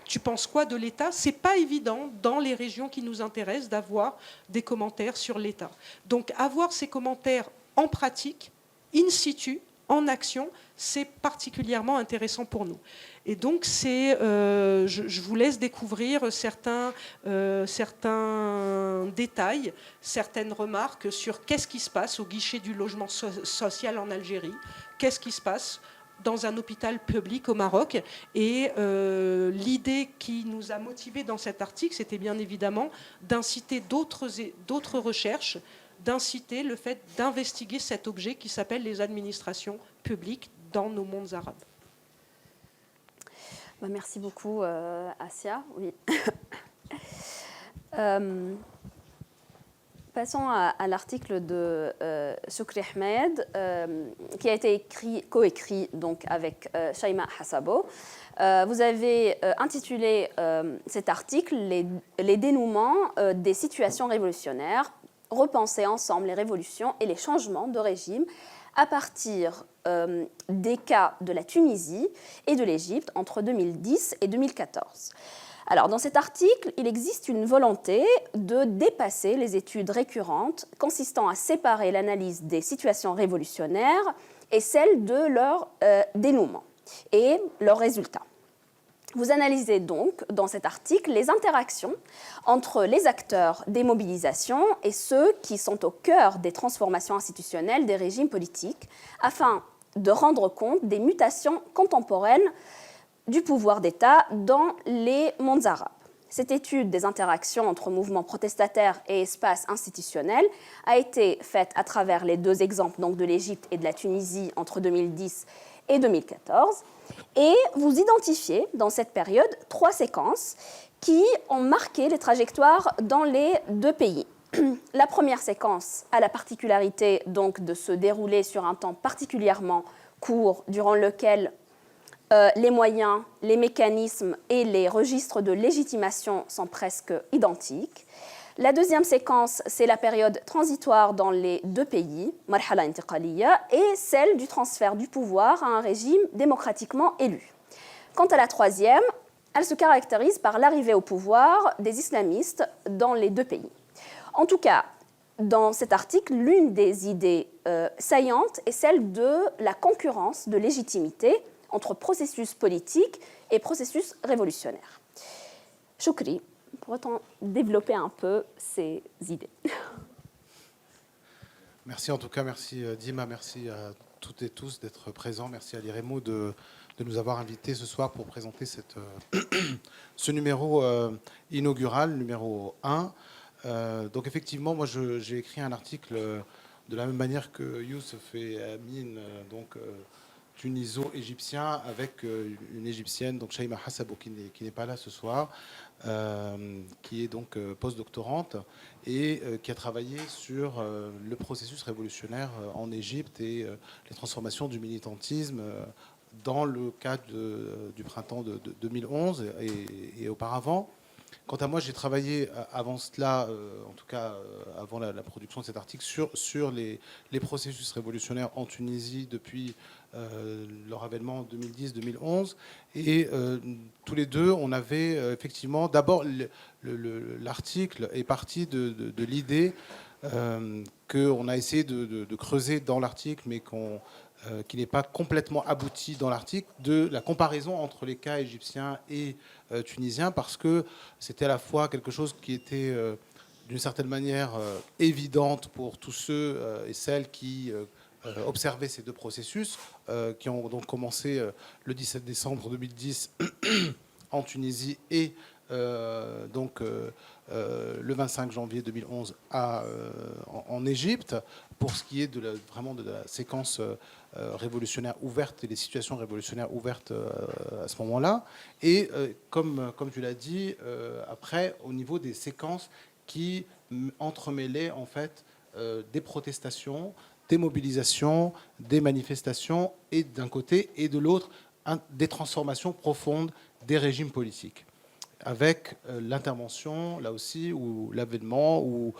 tu penses quoi de l'État? C'est pas évident dans les régions qui nous intéressent d'avoir des commentaires sur l'État. Donc avoir ces commentaires en pratique, in situ, en action, c'est particulièrement intéressant pour nous. Et donc, je vous laisse découvrir certains détails, certaines remarques sur qu'est-ce qui se passe au guichet du logement social en Algérie, qu'est-ce qui se passe dans un hôpital public au Maroc. Et l'idée qui nous a motivés dans cet article, c'était bien évidemment d'inciter d'autres recherches, d'inciter le fait d'investiguer cet objet qui s'appelle les administrations publiques dans nos mondes arabes. Merci beaucoup, Assia. Oui. Passons à l'article de Choukri Ahmed, qui a été coécrit donc avec Shaima Hassabo. Vous avez intitulé cet article « Les dénouements des situations révolutionnaires, repenser ensemble les révolutions et les changements de régime à partir des cas de la Tunisie et de l'Égypte entre 2010 et 2014 ». Alors, dans cet article, il existe une volonté de dépasser les études récurrentes consistant à séparer l'analyse des situations révolutionnaires et celle de leur dénouement et leurs résultats. Vous analysez donc, dans cet article, les interactions entre les acteurs des mobilisations et ceux qui sont au cœur des transformations institutionnelles des régimes politiques, afin de rendre compte des mutations contemporaines du pouvoir d'État dans les mondes arabes. Cette étude des interactions entre mouvements protestataires et espaces institutionnels a été faite à travers les deux exemples donc de l'Égypte et de la Tunisie entre 2010 et 2014. Et vous identifiez dans cette période 3 séquences qui ont marqué les trajectoires dans les deux pays. La première séquence a la particularité donc de se dérouler sur un temps particulièrement court durant lequel les moyens, les mécanismes et les registres de légitimation sont presque identiques. La deuxième séquence, c'est la période transitoire dans les deux pays, marhala intiqaliya, et celle du transfert du pouvoir à un régime démocratiquement élu. Quant à la troisième, elle se caractérise par l'arrivée au pouvoir des islamistes dans les deux pays. En tout cas, dans cet article, l'une des idées saillantes est celle de la concurrence de légitimité entre processus politique et processus révolutionnaire. Choukri, pourrait-on développer un peu ces idées? Merci en tout cas, merci Dima, merci à toutes et tous d'être présents. Merci à l'IREMO de nous avoir invités ce soir pour présenter ce numéro inaugural, numéro 1. Donc effectivement, moi j'ai écrit un article de la même manière que Youssef et Amine, tuniso-égyptien, avec une égyptienne, donc Shaima Hassabo, qui n'est pas là ce soir, qui est donc postdoctorante et qui a travaillé sur le processus révolutionnaire en Égypte et les transformations du militantisme dans le cadre du printemps de 2011 et auparavant. Quant à moi, j'ai travaillé avant cela, en tout cas avant la production de cet article, sur les processus révolutionnaires en Tunisie depuis leur avènement en 2010-2011. Et tous les deux, on avait effectivement... D'abord, l'article est parti de l'idée qu'on a essayé de creuser dans l'article, mais qui n'est pas complètement abouti dans l'article, de la comparaison entre les cas égyptiens et tunisiens, parce que c'était à la fois quelque chose qui était d'une certaine manière évidente pour tous ceux et celles qui observaient ces deux processus, qui ont donc commencé le 17 décembre 2010 en Tunisie et le 25 janvier 2011 en Égypte, pour ce qui est vraiment de la séquence révolutionnaire ouverte et les situations révolutionnaires ouvertes à ce moment-là. Et comme tu l'as dit, après, au niveau des séquences qui entremêlaient en fait des protestations, des mobilisations, des manifestations, et d'un côté, et de l'autre, des transformations profondes des régimes politiques, avec l'intervention, là aussi, ou l'avènement, ou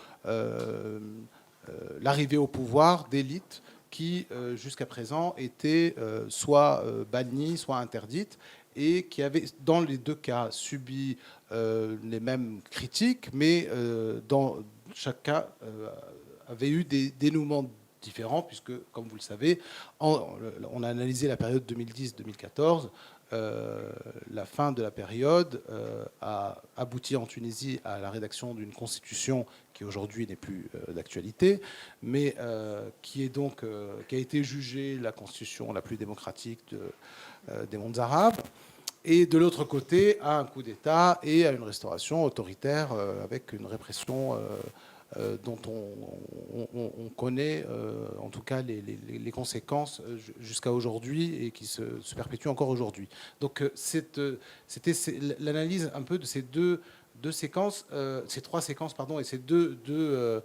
l'arrivée au pouvoir d'élites qui, jusqu'à présent, étaient soit bannies, soit interdites, et qui avaient, dans les deux cas, subi les mêmes critiques, mais dans chaque cas, avait eu des dénouements différents, puisque, comme vous le savez, on a analysé la période 2010-2014. La fin de la période a abouti en Tunisie à la rédaction d'une constitution qui aujourd'hui n'est plus d'actualité, mais qui a été jugée la constitution la plus démocratique des mondes arabes. Et de l'autre côté, à un coup d'État et à une restauration autoritaire avec une répression dont on connaît en tout cas les conséquences jusqu'à aujourd'hui et qui se perpétuent encore aujourd'hui. Donc c'était l'analyse un peu de ces ces trois séquences, pardon, et ces deux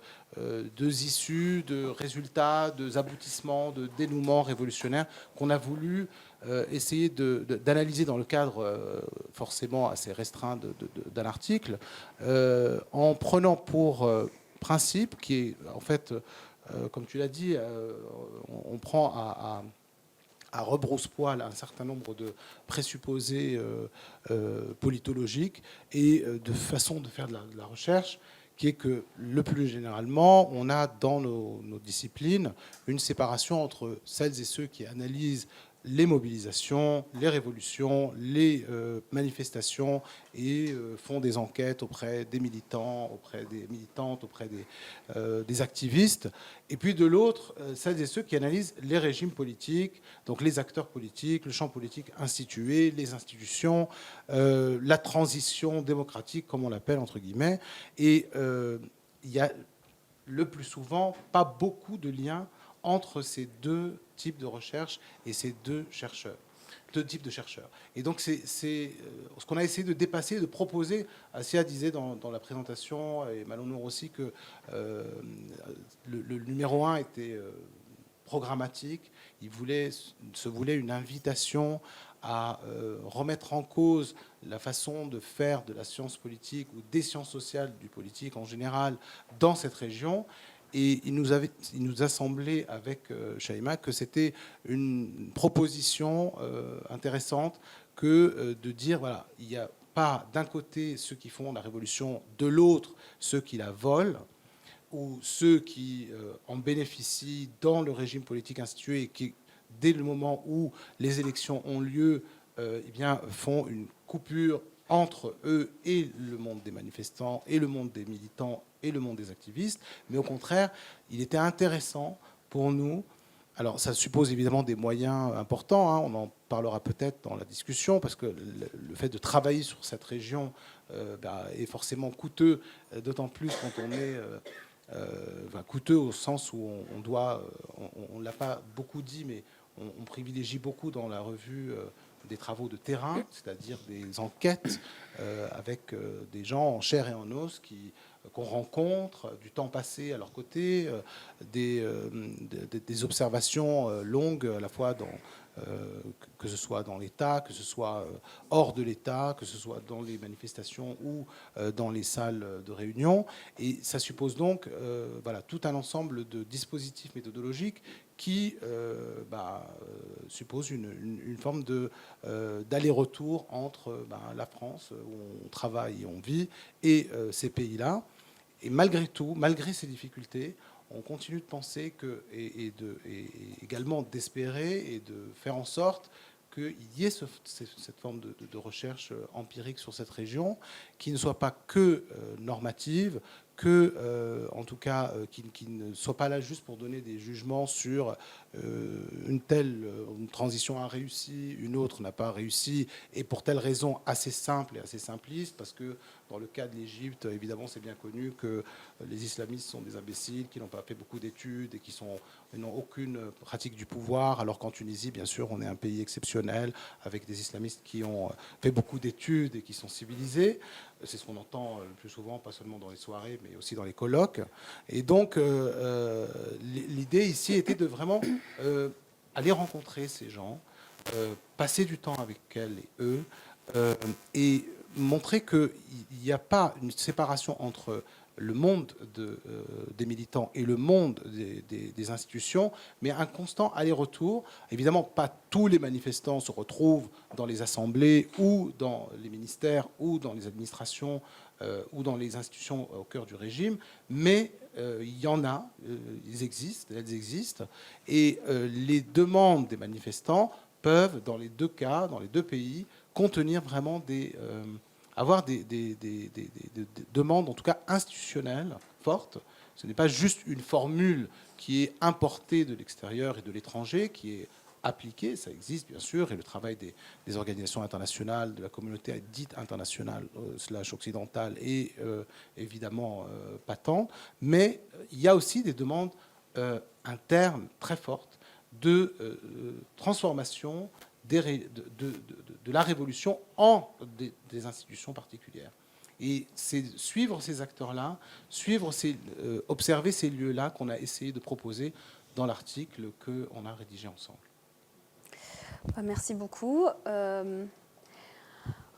issues de résultats, de aboutissements, de dénouements révolutionnaires qu'on a voulu essayer d'analyser dans le cadre forcément assez restreint d'un article, en prenant pour principe, qui est en fait, comme tu l'as dit, on prend à rebrousse-poil un certain nombre de présupposés politologiques et de façons de faire de la recherche, qui est que, le plus généralement, on a dans nos disciplines une séparation entre celles et ceux qui analysent les mobilisations, les révolutions, les manifestations et font des enquêtes auprès des militants, auprès des militantes, auprès des activistes. Et puis de l'autre, celles et ceux qui analysent les régimes politiques, donc les acteurs politiques, le champ politique institué, les institutions, la transition démocratique, comme on l'appelle entre guillemets. Et il y a le plus souvent pas beaucoup de liens entre ces deux types de recherche et ces deux types de chercheurs. Et donc c'est ce qu'on a essayé de dépasser, de proposer. Asia disait dans la présentation, et Malon-Nour aussi, que le numéro 1 était programmatique. Il se voulait une invitation à remettre en cause la façon de faire de la science politique ou des sciences sociales, du politique en général, dans cette région. Et il nous a semblé, avec Shaima, que c'était une proposition intéressante que de dire, voilà, il n'y a pas d'un côté ceux qui font la révolution, de l'autre ceux qui la volent, ou ceux qui en bénéficient dans le régime politique institué et qui, dès le moment où les élections ont lieu, eh bien, font une coupure entre eux et le monde des manifestants, et le monde des militants, et le monde des activistes. Mais au contraire, il était intéressant pour nous. Alors, ça suppose évidemment des moyens importants, hein, on en parlera peut-être dans la discussion, parce que le fait de travailler sur cette région est forcément coûteux, d'autant plus quand on est... coûteux au sens où on ne l'a pas beaucoup dit, mais on privilégie beaucoup dans la revue des travaux de terrain, c'est-à-dire des enquêtes avec des gens en chair et en os qu'on rencontre, du temps passé à leur côté, des observations longues à la fois que ce soit dans l'État, que ce soit hors de l'État, que ce soit dans les manifestations ou dans les salles de réunion. Et ça suppose donc tout un ensemble de dispositifs méthodologiques qui suppose une forme d'aller-retour entre la France, où on travaille et on vit, et ces pays-là. Et malgré tout, malgré ces difficultés, on continue de penser et également d'espérer et de faire en sorte qu'il y ait cette forme de recherche empirique sur cette région, qui ne soit pas que normative, en tout cas, qui ne soit pas là juste pour donner des jugements sur une transition a réussi, une autre n'a pas réussi, et pour telle raison assez simple et assez simpliste, parce que dans le cas de l'Égypte, évidemment, c'est bien connu que les islamistes sont des imbéciles, qui n'ont pas fait beaucoup d'études et qui n'ont aucune pratique du pouvoir, alors qu'en Tunisie, bien sûr, on est un pays exceptionnel, avec des islamistes qui ont fait beaucoup d'études et qui sont civilisés. C'est ce qu'on entend le plus souvent, pas seulement dans les soirées, mais aussi dans les colloques. Et donc, l'idée ici était de vraiment aller rencontrer ces gens, passer du temps avec elles et eux, et montrer qu'il n'y a pas une séparation entre le monde des militants et le monde des institutions, mais un constant aller-retour. Évidemment, pas tous les manifestants se retrouvent dans les assemblées ou dans les ministères ou dans les administrations ou dans les institutions au cœur du régime, mais il y en a, elles existent, et les demandes des manifestants peuvent, dans les deux cas, dans les deux pays, contenir vraiment avoir des demandes, en tout cas institutionnelles, fortes. Ce n'est pas juste une formule qui est importée de l'extérieur et de l'étranger, qui est appliquée, ça existe bien sûr, et le travail des organisations internationales, de la communauté dite internationale / occidentale est évidemment patent, mais il y a aussi des demandes internes très fortes de transformation de la révolution en des institutions particulières. Et c'est suivre ces acteurs-là, observer ces lieux-là qu'on a essayé de proposer dans l'article qu'on a rédigé ensemble. Merci beaucoup.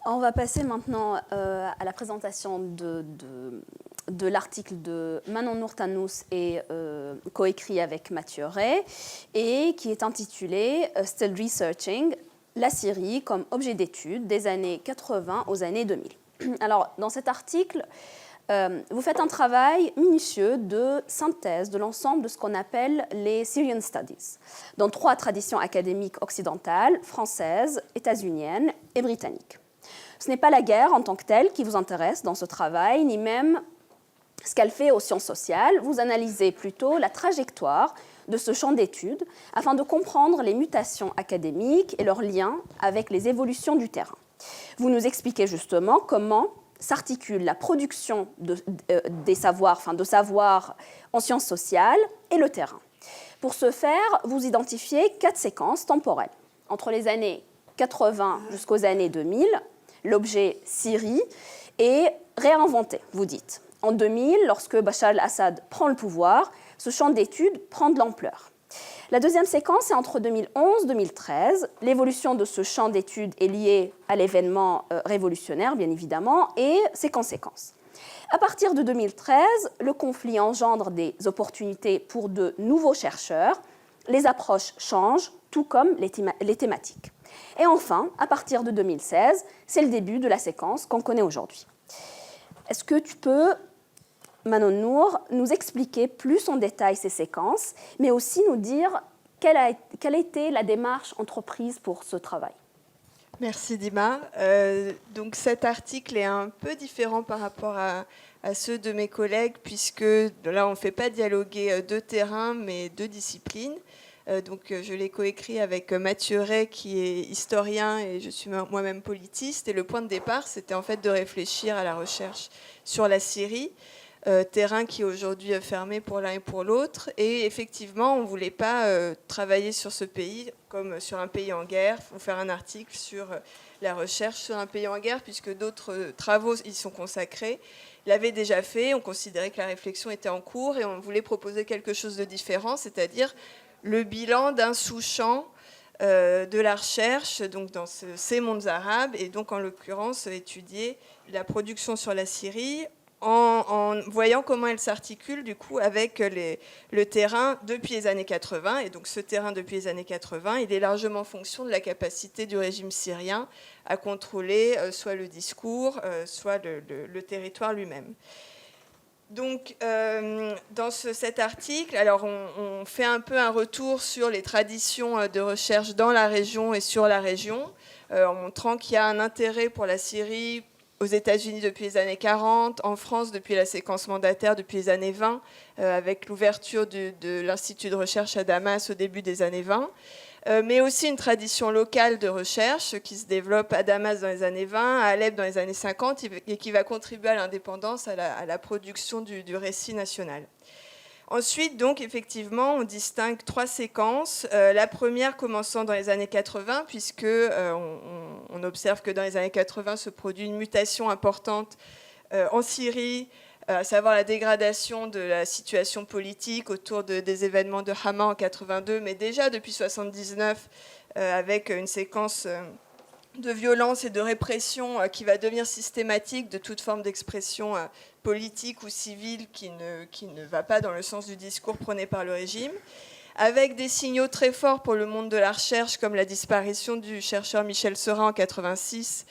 On va passer maintenant à la présentation de l'article de Manon Nour-Tannous et coécrit avec Mathieu Ray, et qui est intitulé « Still Researching, la Syrie comme objet d'étude des années 80 aux années 2000 ». Alors, dans cet article, vous faites un travail minutieux de synthèse de l'ensemble de ce qu'on appelle les Syrian Studies, dans 3 traditions académiques occidentales, françaises, états-uniennes et britanniques. Ce n'est pas la guerre en tant que telle qui vous intéresse dans ce travail, ni même ce qu'elle fait aux sciences sociales. Vous analysez plutôt la trajectoire de ce champ d'études afin de comprendre les mutations académiques et leurs liens avec les évolutions du terrain. Vous nous expliquez justement comment s'articule la production de savoir en sciences sociales et le terrain. Pour ce faire, vous identifiez 4 séquences temporelles. Entre les années 80 jusqu'aux années 2000, l'objet Syrie est réinventé, vous dites. En 2000, lorsque Bachar al-Assad prend le pouvoir, ce champ d'études prend de l'ampleur. La deuxième séquence est entre 2011-2013. L'évolution de ce champ d'études est liée à l'événement révolutionnaire, bien évidemment, et ses conséquences. À partir de 2013, le conflit engendre des opportunités pour de nouveaux chercheurs. Les approches changent, tout comme les thématiques. Et enfin, à partir de 2016, c'est le début de la séquence qu'on connaît aujourd'hui. Est-ce que tu peux, Manon Nour, nous expliquer plus en détail ces séquences, mais aussi nous dire quelle a été la démarche entreprise pour ce travail? Merci Dima. Donc cet article est un peu différent par rapport à ceux de mes collègues, puisque là on ne fait pas dialoguer 2 terrains, mais 2 disciplines. Donc je l'ai coécrit avec Mathieu Ray, qui est historien, et je suis moi-même politiste. Et le point de départ, c'était en fait de réfléchir à la recherche sur la Syrie, terrain qui est aujourd'hui fermé pour l'un et pour l'autre. Et effectivement, on ne voulait pas travailler sur ce pays comme sur un pays en guerre, ou faire un article sur la recherche sur un pays en guerre, puisque d'autres travaux y sont consacrés. Il l'avait déjà fait, on considérait que la réflexion était en cours, et on voulait proposer quelque chose de différent, c'est-à-dire le bilan d'un sous-champ de la recherche, donc dans ces mondes arabes, et donc en l'occurrence étudier la production sur la Syrie en voyant comment elle s'articule du coup avec le terrain depuis les années 80. Et donc ce terrain depuis les années 80, il est largement en fonction de la capacité du régime syrien à contrôler soit le discours, soit le territoire lui-même. Donc, dans cet article, alors on fait un peu un retour sur les traditions de recherche dans la région et sur la région, en montrant qu'il y a un intérêt pour la Syrie aux États-Unis depuis les années 40, en France depuis la séquence mandataire depuis les années 20, avec l'ouverture de l'Institut de recherche à Damas au début des années 20. Mais aussi une tradition locale de recherche qui se développe à Damas dans les années 20, à Alep dans les années 50, et qui va contribuer à l'indépendance, à la production du récit national. Ensuite, donc, effectivement, on distingue 3 séquences. La première commençant dans les années 80, puisque on observe que dans les années 80 se produit une mutation importante en Syrie, à savoir la dégradation de la situation politique autour des événements de Hama en 82, mais déjà depuis 79, avec une séquence de violence et de répression qui va devenir systématique de toute forme d'expression politique ou civile qui ne va pas dans le sens du discours prôné par le régime, avec des signaux très forts pour le monde de la recherche, comme la disparition du chercheur Michel Seurat en 86,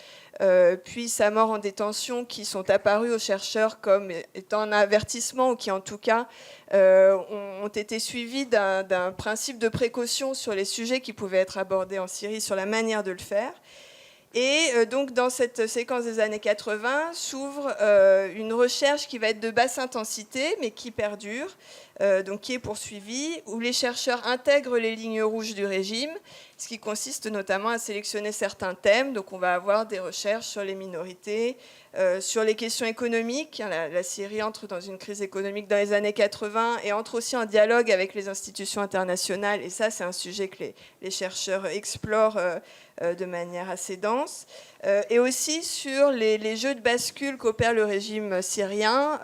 puis sa mort en détention, qui sont apparus aux chercheurs comme étant un avertissement, ou qui en tout cas ont été suivis d'un principe de précaution sur les sujets qui pouvaient être abordés en Syrie, sur la manière de le faire. Et donc dans cette séquence des années 80 s'ouvre une recherche qui va être de basse intensité, mais qui perdure, donc qui est poursuivie, où les chercheurs intègrent les lignes rouges du régime, ce qui consiste notamment à sélectionner certains thèmes. Donc on va avoir des recherches sur les minorités, sur les questions économiques. La Syrie entre dans une crise économique dans les années 80 et entre aussi en dialogue avec les institutions internationales. Et ça, c'est un sujet que les chercheurs explorent de manière assez dense. Et aussi sur les jeux de bascule qu'opère le régime syrien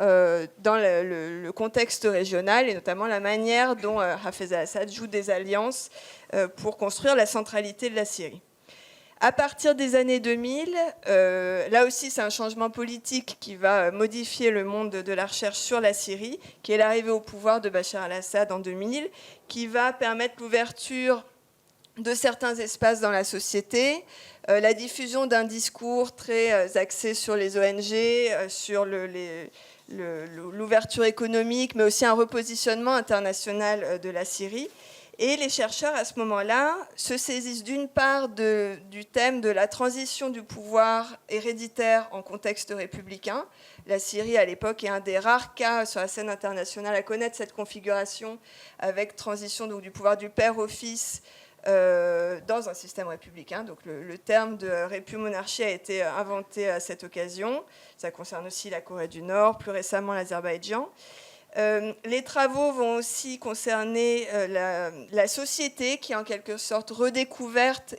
dans le contexte régional, et notamment la manière dont Hafez al-Assad joue des alliances pour construire la centralité de la Syrie. À partir des années 2000, là aussi c'est un changement politique qui va modifier le monde de la recherche sur la Syrie, qui est l'arrivée au pouvoir de Bachar al-Assad en 2000, qui va permettre l'ouverture de certains espaces dans la société, la diffusion d'un discours très axé sur les ONG, sur l'ouverture économique, mais aussi un repositionnement international de la Syrie. Et les chercheurs, à ce moment-là, se saisissent d'une part du thème de la transition du pouvoir héréditaire en contexte républicain. La Syrie, à l'époque, est un des rares cas sur la scène internationale à connaître cette configuration, avec transition donc, du pouvoir du père au fils dans un système républicain. Donc le terme de répu-monarchie a été inventé à cette occasion. Ça concerne aussi la Corée du Nord, plus récemment l'Azerbaïdjan. Les travaux vont aussi concerner la société qui est en quelque sorte redécouverte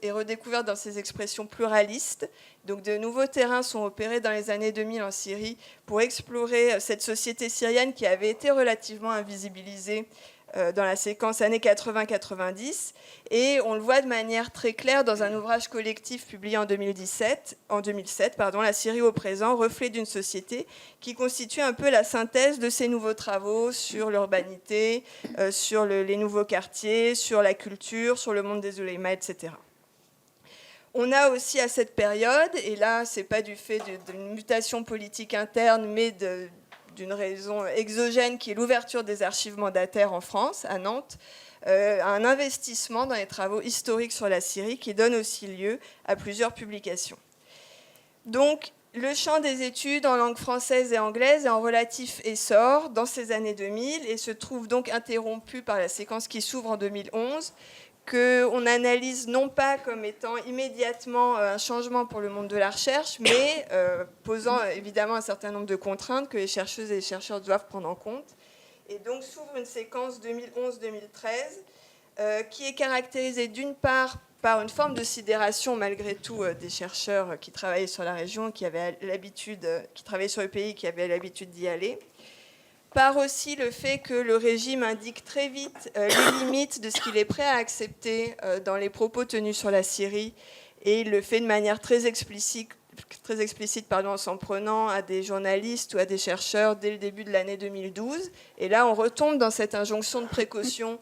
dans ses expressions pluralistes. Donc de nouveaux terrains sont opérés dans les années 2000 en Syrie pour explorer cette société syrienne qui avait été relativement invisibilisée dans la séquence années 80-90, et on le voit de manière très claire dans un ouvrage collectif publié en 2007, La Syrie au présent, reflet d'une société, qui constitue un peu la synthèse de ces nouveaux travaux sur l'urbanité, sur les nouveaux quartiers, sur la culture, sur le monde des oulémas, etc. On a aussi à cette période, et là c'est pas du fait d'une mutation politique interne, mais d'une raison exogène qui est l'ouverture des archives mandataires en France, à Nantes, un investissement dans les travaux historiques sur la Syrie qui donne aussi lieu à plusieurs publications. Donc, le champ des études en langue française et anglaise est en relatif essor dans ces années 2000 et se trouve donc interrompu par la séquence qui s'ouvre en 2011, qu'on analyse non pas comme étant immédiatement un changement pour le monde de la recherche, mais posant évidemment un certain nombre de contraintes que les chercheuses et les chercheurs doivent prendre en compte. Et donc s'ouvre une séquence 2011-2013 qui est caractérisée d'une part par une forme de sidération malgré tout des chercheurs qui travaillaient sur la région, qui travaillaient sur le pays, qui avaient l'habitude d'y aller, par aussi le fait que le régime indique très vite les limites de ce qu'il est prêt à accepter dans les propos tenus sur la Syrie, et il le fait de manière très explicite en s'en prenant à des journalistes ou à des chercheurs dès le début de l'année 2012. Et là, on retombe dans cette injonction de précaution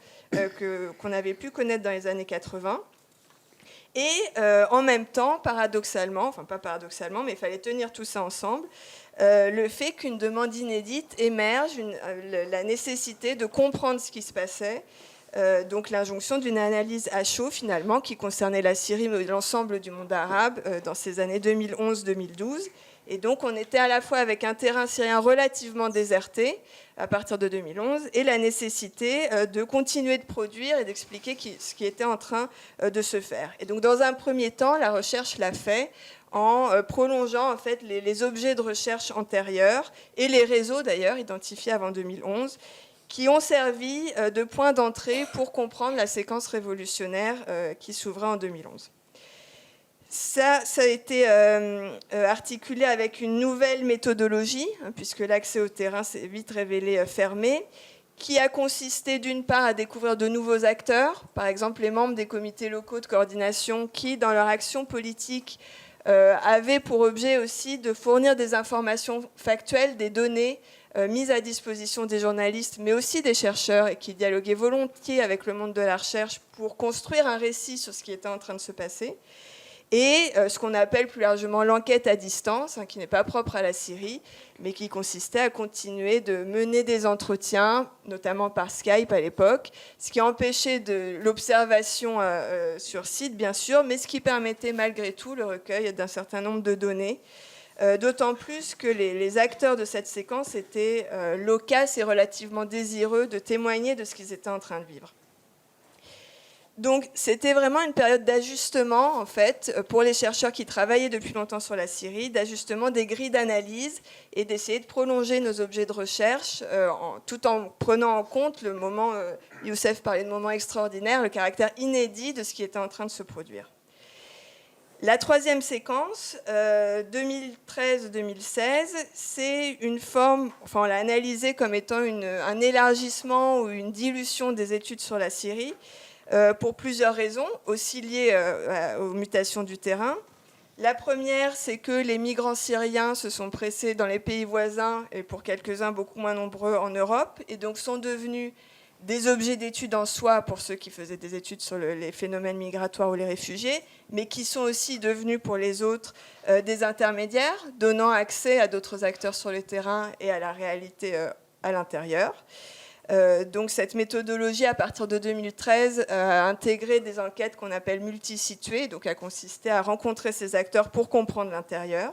qu'on avait pu connaître dans les années 80. Et en même temps, paradoxalement, enfin pas paradoxalement, mais il fallait tenir tout ça ensemble, le fait qu'une demande inédite émerge, la nécessité de comprendre ce qui se passait, donc l'injonction d'une analyse à chaud finalement qui concernait la Syrie mais l'ensemble du monde arabe dans ces années 2011-2012. Et donc, on était à la fois avec un terrain syrien relativement déserté à partir de 2011 et la nécessité de continuer de produire et d'expliquer ce qui était en train de se faire. Et donc, dans un premier temps, la recherche l'a fait en prolongeant en fait, les objets de recherche antérieurs et les réseaux d'ailleurs identifiés avant 2011 qui ont servi de point d'entrée pour comprendre la séquence révolutionnaire qui s'ouvrait en 2011. Ça a été articulé avec une nouvelle méthodologie, puisque l'accès au terrain s'est vite révélé fermé, qui a consisté d'une part à découvrir de nouveaux acteurs, par exemple les membres des comités locaux de coordination qui, dans leur action politique, avaient pour objet aussi de fournir des informations factuelles, des données mises à disposition des journalistes, mais aussi des chercheurs, et qui dialoguaient volontiers avec le monde de la recherche pour construire un récit sur ce qui était en train de se passer. Et ce qu'on appelle plus largement l'enquête à distance, qui n'est pas propre à la Syrie, mais qui consistait à continuer de mener des entretiens, notamment par Skype à l'époque, ce qui empêchait de l'observation sur site, bien sûr, mais ce qui permettait malgré tout le recueil d'un certain nombre de données, d'autant plus que les acteurs de cette séquence étaient loquaces et relativement désireux de témoigner de ce qu'ils étaient en train de vivre. Donc, c'était vraiment une période d'ajustement, en fait, pour les chercheurs qui travaillaient depuis longtemps sur la Syrie, d'ajustement des grilles d'analyse et d'essayer de prolonger nos objets de recherche tout en prenant en compte le moment, Youssef parlait de moment extraordinaire, le caractère inédit de ce qui était en train de se produire. La troisième séquence, 2013-2016, c'est une forme, enfin on l'a analysée comme étant un élargissement ou une dilution des études sur la Syrie, pour plusieurs raisons, aussi liées aux mutations du terrain. La première, c'est que les migrants syriens se sont pressés dans les pays voisins, et pour quelques-uns beaucoup moins nombreux en Europe, et donc sont devenus des objets d'études en soi pour ceux qui faisaient des études sur les phénomènes migratoires ou les réfugiés, mais qui sont aussi devenus pour les autres des intermédiaires, donnant accès à d'autres acteurs sur le terrain et à la réalité à l'intérieur. Donc cette méthodologie, à partir de 2013, a intégré des enquêtes qu'on appelle multisituées, donc a consisté à rencontrer ces acteurs pour comprendre l'intérieur.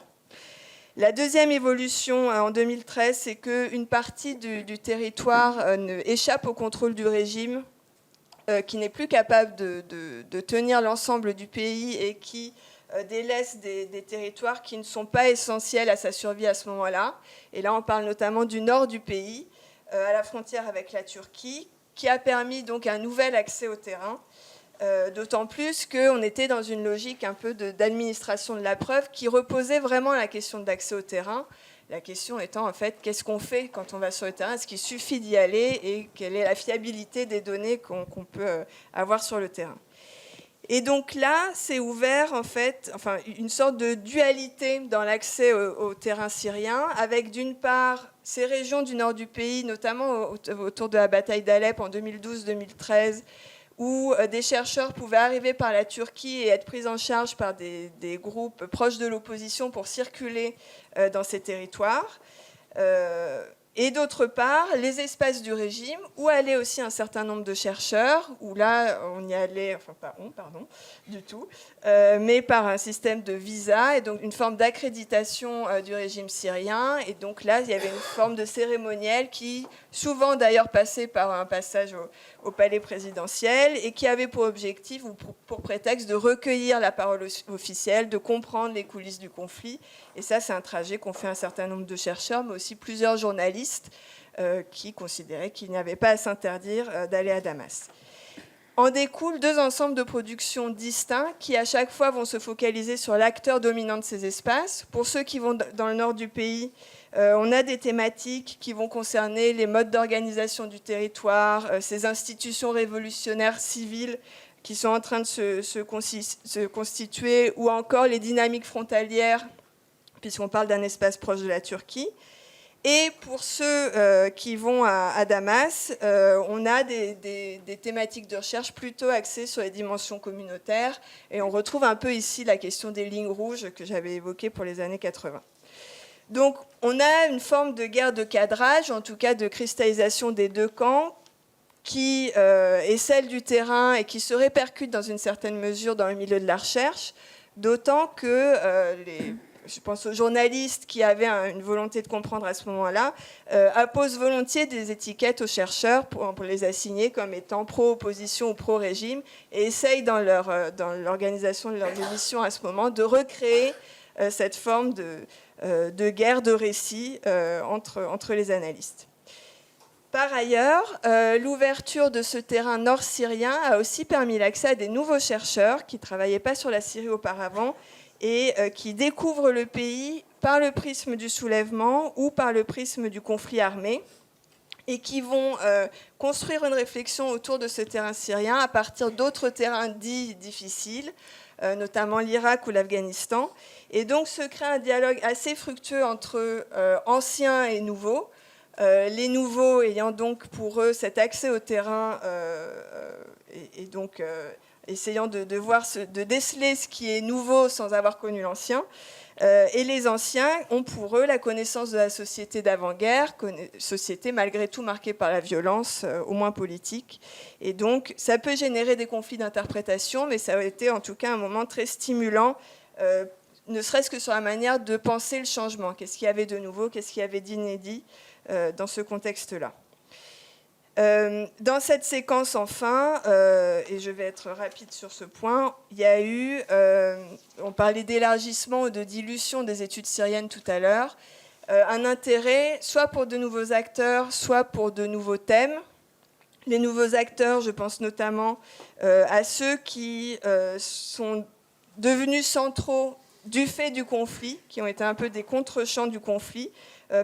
La deuxième évolution en 2013, c'est qu'une partie du territoire échappe au contrôle du régime, qui n'est plus capable de tenir l'ensemble du pays et qui délaisse des territoires qui ne sont pas essentiels à sa survie à ce moment-là. Et là, on parle notamment du nord du pays, à la frontière avec la Turquie, qui a permis donc un nouvel accès au terrain, d'autant plus qu'on était dans une logique un peu d'administration de la preuve qui reposait vraiment la question d'accès au terrain. La question étant en fait, qu'est-ce qu'on fait quand on va sur le terrain? Est-ce qu'il suffit d'y aller? Et quelle est la fiabilité des données qu'on peut avoir sur le terrain? Et donc là, c'est ouvert en fait, enfin, une sorte de dualité dans l'accès au terrain syrien, avec d'une part ces régions du nord du pays, notamment autour de la bataille d'Alep en 2012-2013, où des chercheurs pouvaient arriver par la Turquie et être pris en charge par des groupes proches de l'opposition pour circuler dans ces territoires. Et d'autre part, les espaces du régime, où allaient aussi un certain nombre de chercheurs, où là, on y allait, enfin pas on, pardon, du tout, mais par un système de visa, et donc une forme d'accréditation du régime syrien. Et donc là, il y avait une forme de cérémoniel qui, souvent d'ailleurs, passait par un passage au palais présidentiel, et qui avait pour objectif, ou pour prétexte, de recueillir la parole officielle, de comprendre les coulisses du conflit. Et ça, c'est un trajet qu'ont fait un certain nombre de chercheurs, mais aussi plusieurs journalistes qui considéraient qu'il n'y avait pas à s'interdire d'aller à Damas. En découlent deux ensembles de productions distincts qui, à chaque fois, vont se focaliser sur l'acteur dominant de ces espaces. Pour ceux qui vont dans le nord du pays, on a des thématiques qui vont concerner les modes d'organisation du territoire, ces institutions révolutionnaires civiles qui sont en train de se constituer, ou encore les dynamiques frontalières, puisqu'on parle d'un espace proche de la Turquie. Et pour ceux qui vont à Damas, on a des thématiques de recherche plutôt axées sur les dimensions communautaires. Et on retrouve un peu ici la question des lignes rouges que j'avais évoquées pour les années 80. Donc on a une forme de guerre de cadrage, en tout cas de cristallisation des deux camps, qui est celle du terrain et qui se répercute dans une certaine mesure dans le milieu de la recherche, d'autant que je pense aux journalistes qui avaient une volonté de comprendre à ce moment-là, apposent volontiers des étiquettes aux chercheurs pour les assigner comme étant pro-opposition ou pro-régime, et essayent dans l'organisation de leurs émissions à ce moment de recréer cette forme de guerre de récit entre les analystes. Par ailleurs, l'ouverture de ce terrain nord-syrien a aussi permis l'accès à des nouveaux chercheurs qui ne travaillaient pas sur la Syrie auparavant et qui découvrent le pays par le prisme du soulèvement ou par le prisme du conflit armé, et qui vont construire une réflexion autour de ce terrain syrien à partir d'autres terrains dits difficiles, notamment l'Irak ou l'Afghanistan. Et donc se crée un dialogue assez fructueux entre anciens et nouveaux, les nouveaux ayant donc pour eux cet accès au terrain et donc essayant de déceler ce qui est nouveau sans avoir connu l'ancien. Et les anciens ont pour eux la connaissance de la société d'avant-guerre, société malgré tout marquée par la violence, au moins politique. Et donc ça peut générer des conflits d'interprétation, mais ça a été en tout cas un moment très stimulant, ne serait-ce que sur la manière de penser le changement. Qu'est-ce qu'il y avait de nouveau, qu'est-ce qu'il y avait d'inédit dans ce contexte-là. Dans cette séquence, enfin, et je vais être rapide sur ce point, il y a eu, on parlait d'élargissement ou de dilution des études syriennes tout à l'heure, un intérêt soit pour de nouveaux acteurs, soit pour de nouveaux thèmes. Les nouveaux acteurs, je pense notamment à ceux qui sont devenus centraux du fait du conflit, qui ont été un peu des contre-champs du conflit,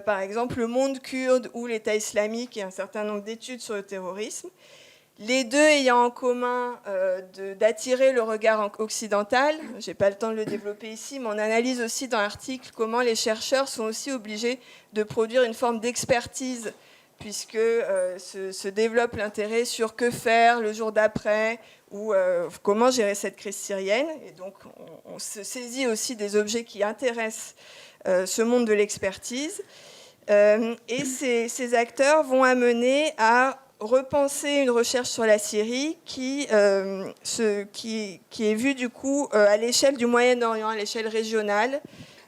par exemple le monde kurde ou l'État islamique et un certain nombre d'études sur le terrorisme. Les deux ayant en commun d'attirer le regard occidental. Je n'ai pas le temps de le développer ici, mais on analyse aussi dans l'article comment les chercheurs sont aussi obligés de produire une forme d'expertise, puisque se développe l'intérêt sur que faire le jour d'après, ou comment gérer cette crise syrienne. Et donc on se saisit aussi des objets qui intéressent ce monde de l'expertise. Et ces acteurs vont amener à repenser une recherche sur la Syrie qui est vue du coup à l'échelle du Moyen-Orient, à l'échelle régionale,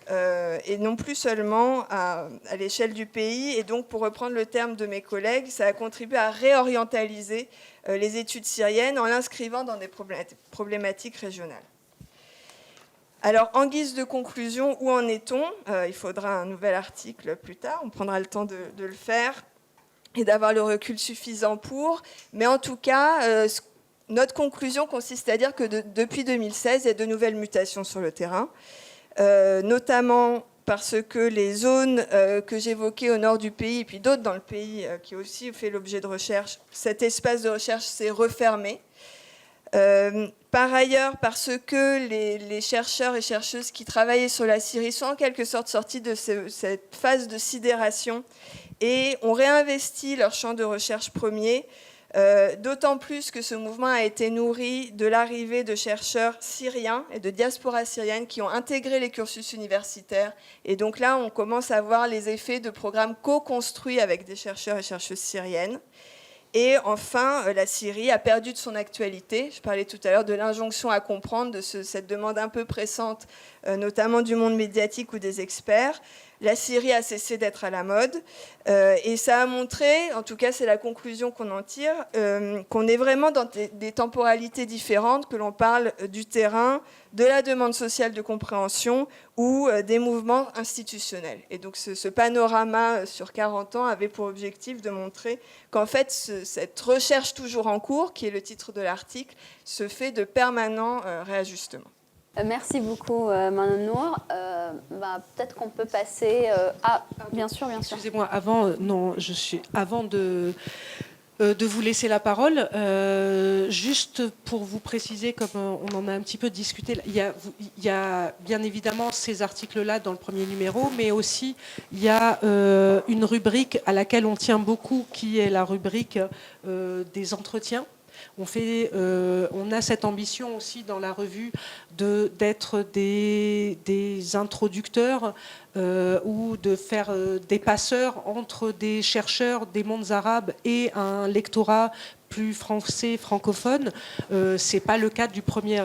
et non plus seulement à l'échelle du pays. Et donc, pour reprendre le terme de mes collègues, ça a contribué à réorientaliser les études syriennes en l'inscrivant dans des problématiques régionales. Alors, en guise de conclusion, où en est-on ? Il faudra un nouvel article plus tard, on prendra le temps de le faire et d'avoir le recul suffisant pour. Mais en tout cas, notre conclusion consiste à dire que depuis 2016, il y a de nouvelles mutations sur le terrain, notamment parce que les zones que j'évoquais au nord du pays, et puis d'autres dans le pays qui ont aussi fait l'objet de recherche, cet espace de recherche s'est refermé. Par ailleurs, parce que les chercheurs et chercheuses qui travaillaient sur la Syrie sont en quelque sorte sortis de cette phase de sidération et ont réinvesti leur champ de recherche premier, d'autant plus que ce mouvement a été nourri de l'arrivée de chercheurs syriens et de diaspora syrienne qui ont intégré les cursus universitaires. Et donc là, on commence à voir les effets de programmes co-construits avec des chercheurs et chercheuses syriennes. Et enfin, la Syrie a perdu de son actualité. Je parlais tout à l'heure de l'injonction à comprendre, de cette demande un peu pressante, notamment du monde médiatique ou des experts. La Syrie a cessé d'être à la mode. Et ça a montré, en tout cas c'est la conclusion qu'on en tire, qu'on est vraiment dans des temporalités différentes, que l'on parle du terrain, de la demande sociale de compréhension ou des mouvements institutionnels. Et donc ce panorama sur 40 ans avait pour objectif de montrer qu'en fait cette recherche toujours en cours, qui est le titre de l'article, se fait de permanents réajustements. Merci beaucoup, Manon Nour. Peut-être qu'on peut passer à... Bien sûr, bien sûr. Excusez-moi, avant de vous laisser la parole, juste pour vous préciser, comme on en a un petit peu discuté, il y a bien évidemment ces articles-là dans le premier numéro, mais aussi il y a une rubrique à laquelle on tient beaucoup, qui est la rubrique des entretiens. On a cette ambition aussi dans la revue d'être des introducteurs ou de faire des passeurs entre des chercheurs des mondes arabes et un lectorat plus français, francophone. Ce n'est pas le cas du premier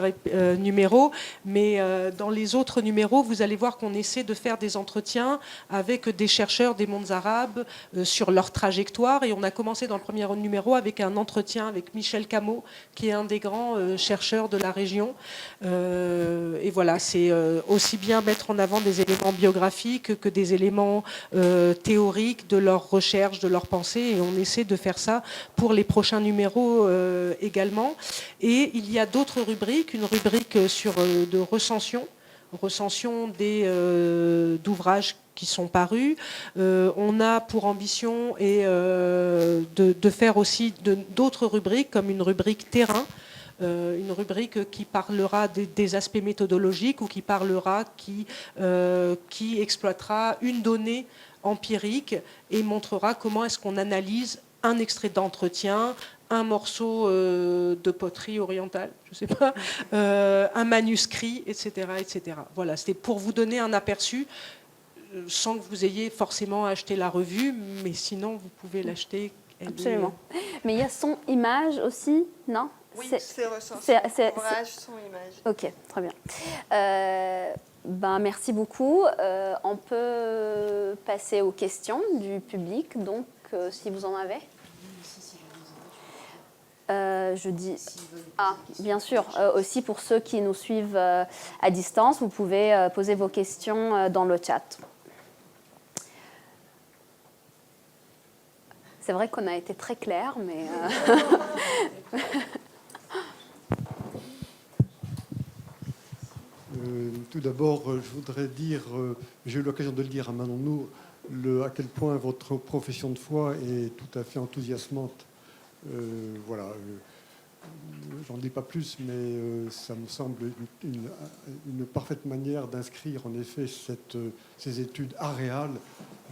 numéro, mais dans les autres numéros, vous allez voir qu'on essaie de faire des entretiens avec des chercheurs des mondes arabes sur leur trajectoire. Et on a commencé dans le premier numéro avec un entretien avec Michel Camot, qui est un des grands chercheurs de la région. Et voilà, c'est aussi bien mettre en avant des éléments biographiques que des éléments théoriques de leur recherche, de leur pensée. Et on essaie de faire ça pour les prochains numéros également. Et il y a d'autres rubriques, une rubrique de recension d'ouvrages qui sont parus. On a pour ambition de faire aussi d'autres rubriques, comme une rubrique terrain, une rubrique qui parlera des aspects méthodologiques ou qui exploitera une donnée empirique et montrera comment est-ce qu'on analyse un extrait d'entretien, un morceau de poterie orientale, je ne sais pas, un manuscrit, etc., etc. Voilà, c'était pour vous donner un aperçu, sans que vous ayez forcément acheté la revue, mais sinon vous pouvez l'acheter. Absolument. Mais il y a son image aussi, non? Oui, c'est recensé. Ouvrage, son image. Ok, très bien. Merci beaucoup. On peut passer aux questions du public, donc si vous en avez. Je dis bien sûr, aussi pour ceux qui nous suivent à distance, vous pouvez poser vos questions dans le chat. C'est vrai qu'on a été très clair, mais... Tout d'abord, je voudrais dire, j'ai eu l'occasion de le dire à Manon Nour, à quel point votre profession de foi est tout à fait enthousiasmante. Voilà, j'en dis pas plus, mais ça me semble une parfaite manière d'inscrire en effet ces études aréales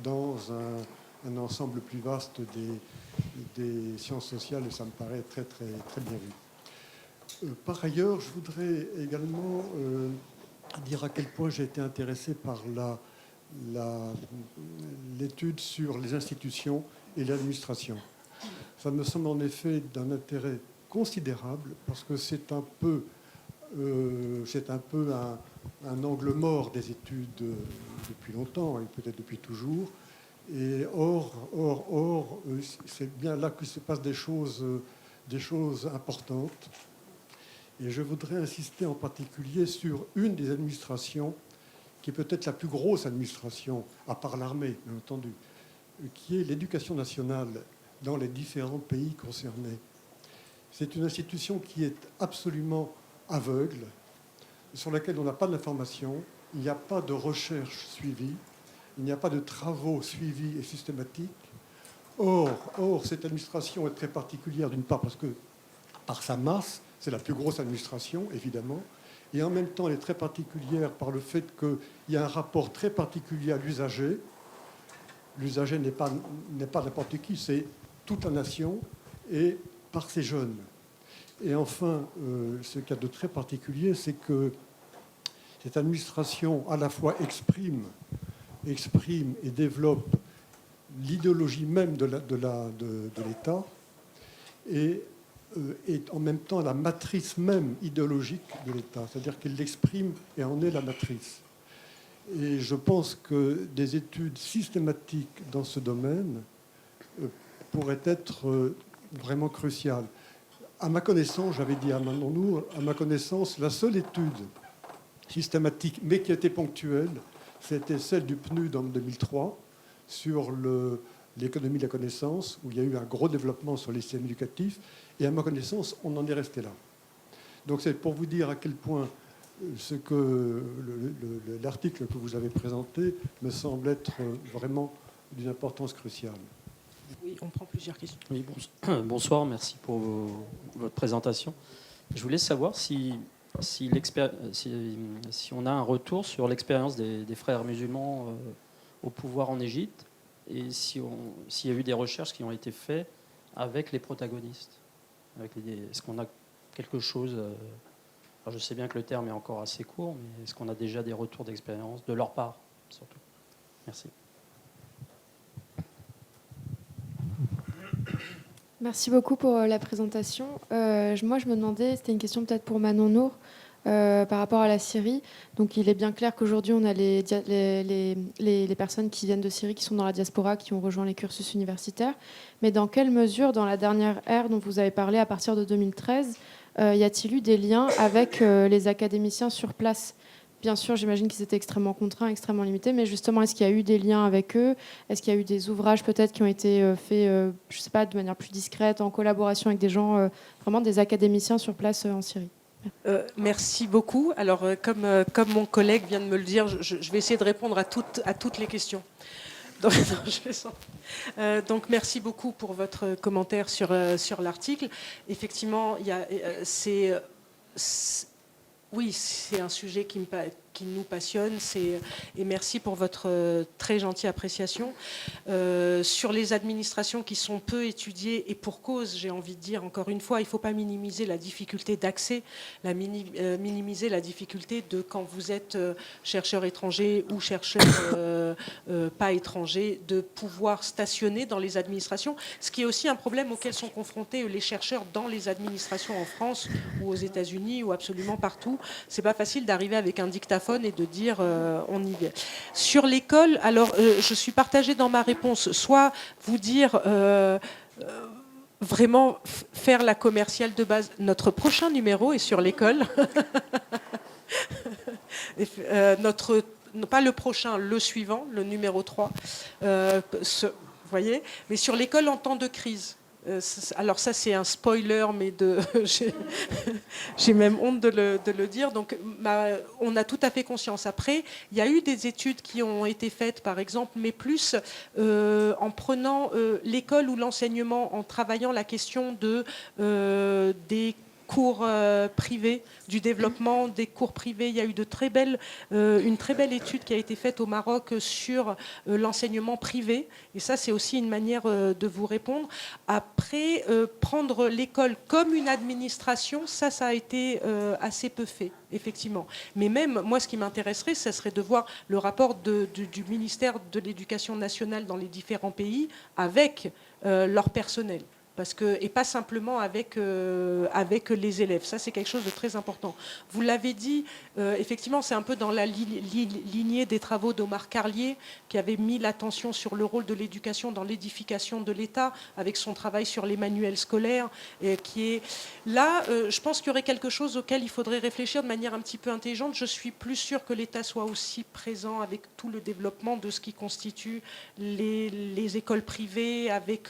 dans un ensemble plus vaste des sciences sociales, et ça me paraît très, très, très bien vu. Par ailleurs, je voudrais également dire à quel point j'ai été intéressé par l'étude sur les institutions et l'administration. Ça me semble en effet d'un intérêt considérable parce que c'est un peu un angle mort des études depuis longtemps et peut-être depuis toujours. Et or, c'est bien là que se passent des choses importantes. Et je voudrais insister en particulier sur une des administrations, qui est peut-être la plus grosse administration, à part l'armée, bien entendu, qui est l'éducation nationale dans les différents pays concernés. C'est une institution qui est absolument aveugle, sur laquelle on n'a pas d'information, il n'y a pas de recherche suivie, il n'y a pas de travaux suivis et systématiques. Or, cette administration est très particulière, d'une part parce que, par sa masse, c'est la plus grosse administration, évidemment, et en même temps, elle est très particulière par le fait qu'il y a un rapport très particulier à l'usager. L'usager n'est pas n'importe qui, c'est toute la nation, et par ses jeunes. Et enfin, ce qu'il y a de très particulier, c'est que cette administration, à la fois exprime et développe l'idéologie même de l'État et en même temps la matrice même idéologique de l'État. C'est-à-dire qu'elle l'exprime et en est la matrice. Et je pense que des études systématiques dans ce domaine pourraient être vraiment cruciales. À ma connaissance, j'avais dit à Manon Nour, à ma connaissance, la seule étude systématique, mais qui était ponctuelle, c'était celle du PNUD en 2003 sur l'économie de la connaissance, où il y a eu un gros développement sur les systèmes éducatifs. Et à ma connaissance, on en est resté là. Donc c'est pour vous dire à quel point l'article que vous avez présenté me semble être vraiment d'une importance cruciale. Oui, on prend plusieurs questions. Oui, bonsoir, merci pour votre présentation. Je voulais savoir si on a un retour sur l'expérience des frères musulmans au pouvoir en Égypte et s'il y a eu des recherches qui ont été faites avec les protagonistes. Est-ce qu'on a quelque chose... Alors je sais bien que le terme est encore assez court, mais est-ce qu'on a déjà des retours d'expérience de leur part, surtout? Merci. Merci beaucoup pour la présentation. Moi, je me demandais, c'était une question peut-être pour Manon Nour, par rapport à la Syrie. Donc, il est bien clair qu'aujourd'hui, on a les personnes qui viennent de Syrie, qui sont dans la diaspora, qui ont rejoint les cursus universitaires. Mais dans quelle mesure, dans la dernière ère dont vous avez parlé, à partir de 2013, y a-t-il eu des liens avec les académiciens sur place ? Bien sûr, j'imagine qu'ils étaient extrêmement contraints, extrêmement limités, mais justement, est-ce qu'il y a eu des liens avec eux ? Est-ce qu'il y a eu des ouvrages peut-être qui ont été faits, je ne sais pas, de manière plus discrète, en collaboration avec des gens, vraiment des académiciens sur place en Syrie ? Merci beaucoup. Alors, comme mon collègue vient de me le dire, je vais essayer de répondre à toutes les questions. Donc, merci beaucoup pour votre commentaire sur l'article. Effectivement, oui, c'est un sujet qui nous passionne, et merci pour votre très gentille appréciation. Sur les administrations qui sont peu étudiées, et pour cause, j'ai envie de dire encore une fois, il ne faut pas minimiser la difficulté d'accès, minimiser la difficulté de quand vous êtes chercheur étranger ou chercheur pas étranger, de pouvoir stationner dans les administrations, ce qui est aussi un problème auquel sont confrontés les chercheurs dans les administrations en France ou aux États-Unis ou absolument partout. C'est pas facile d'arriver avec un dictaphone et de dire on y vient. Sur l'école, alors je suis partagée dans ma réponse. Soit vous dire vraiment faire la commerciale de base. Notre prochain numéro est sur l'école. Pas le prochain, le suivant, le numéro 3. Vous voyez, mais sur l'école en temps de crise. Alors ça c'est un spoiler, mais j'ai même honte de le dire. Donc on a tout à fait conscience. Après, il y a eu des études qui ont été faites, par exemple, mais plus en prenant l'école ou l'enseignement, en travaillant la question des cours privés, du développement des cours privés. Il y a eu une très belle étude qui a été faite au Maroc sur l'enseignement privé. Et ça, c'est aussi une manière de vous répondre. Après, prendre l'école comme une administration, ça a été assez peu fait, effectivement. Mais même, moi, ce qui m'intéresserait, ça serait de voir le rapport du ministère de l'Éducation nationale dans les différents pays avec leur personnel. Et pas simplement avec les élèves. Ça, c'est quelque chose de très important. Vous l'avez dit, effectivement, c'est un peu dans la lignée des travaux d'Omar Carlier, qui avait mis l'attention sur le rôle de l'éducation dans l'édification de l'État, avec son travail sur les manuels scolaires. Là, je pense qu'il y aurait quelque chose auquel il faudrait réfléchir de manière un petit peu intelligente. Je suis plus sûre que l'État soit aussi présent avec tout le développement de ce qui constitue les écoles privées, avec...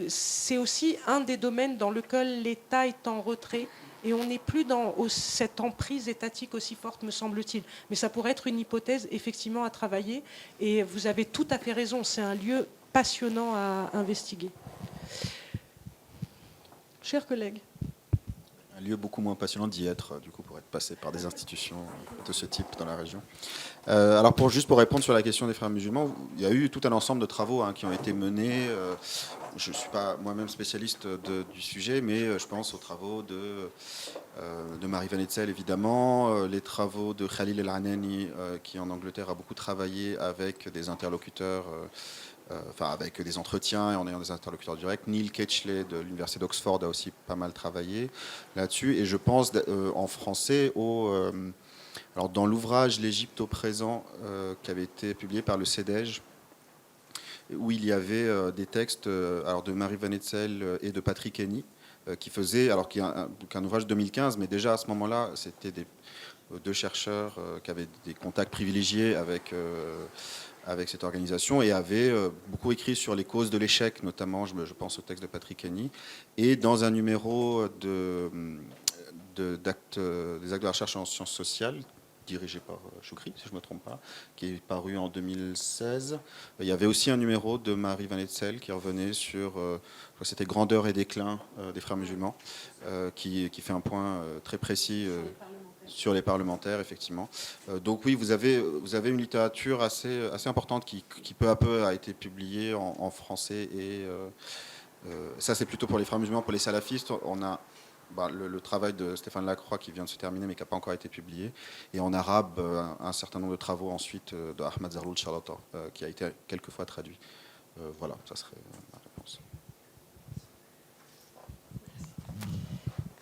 C'est aussi un des domaines dans lequel l'État est en retrait et on n'est plus dans cette emprise étatique aussi forte, me semble-t-il. Mais ça pourrait être une hypothèse, effectivement, à travailler. Et vous avez tout à fait raison, c'est un lieu passionnant à investiguer. Chers collègues. Un lieu beaucoup moins passionnant d'y être, du coup, pour être passé par des institutions de ce type dans la région. Alors, juste pour répondre sur la question des frères musulmans, il y a eu tout un ensemble de travaux qui ont été menés. Je ne suis pas moi-même spécialiste du sujet, mais je pense aux travaux de Marie Van Etzel, évidemment, les travaux de Khalil El-Anani, qui en Angleterre a beaucoup travaillé avec des interlocuteurs, avec des entretiens et en ayant des interlocuteurs directs. Neil Ketchley de l'université d'Oxford a aussi pas mal travaillé là-dessus. Et je pense en français alors dans l'ouvrage L'Égypte au présent, qui avait été publié par le CEDEJ, où il y avait des textes alors de Marie Van Etzel et de Patrick Henny, qui faisaient, alors qu'il y a un ouvrage de 2015, mais déjà à ce moment-là, c'était deux chercheurs qui avaient des contacts privilégiés avec cette organisation et avaient beaucoup écrit sur les causes de l'échec, notamment, je pense au texte de Patrick Henny, et dans un numéro des actes de recherche en sciences sociales, dirigé par Choukri, si je ne me trompe pas, qui est paru en 2016. Il y avait aussi un numéro de Marie Van Etzel qui revenait sur, c'était Grandeur et déclin des frères musulmans, qui fait un point très précis sur les parlementaires, effectivement. Donc oui, vous avez une littérature assez importante qui peu à peu a été publiée en français. Et ça, c'est plutôt pour les frères musulmans. Pour les salafistes, on a le travail de Stéphane Lacroix qui vient de se terminer mais qui n'a pas encore été publié, et en arabe un certain nombre de travaux ensuite de Ahmad Zarloul Charlotta qui a été quelquefois traduit. Voilà, ça serait ma réponse.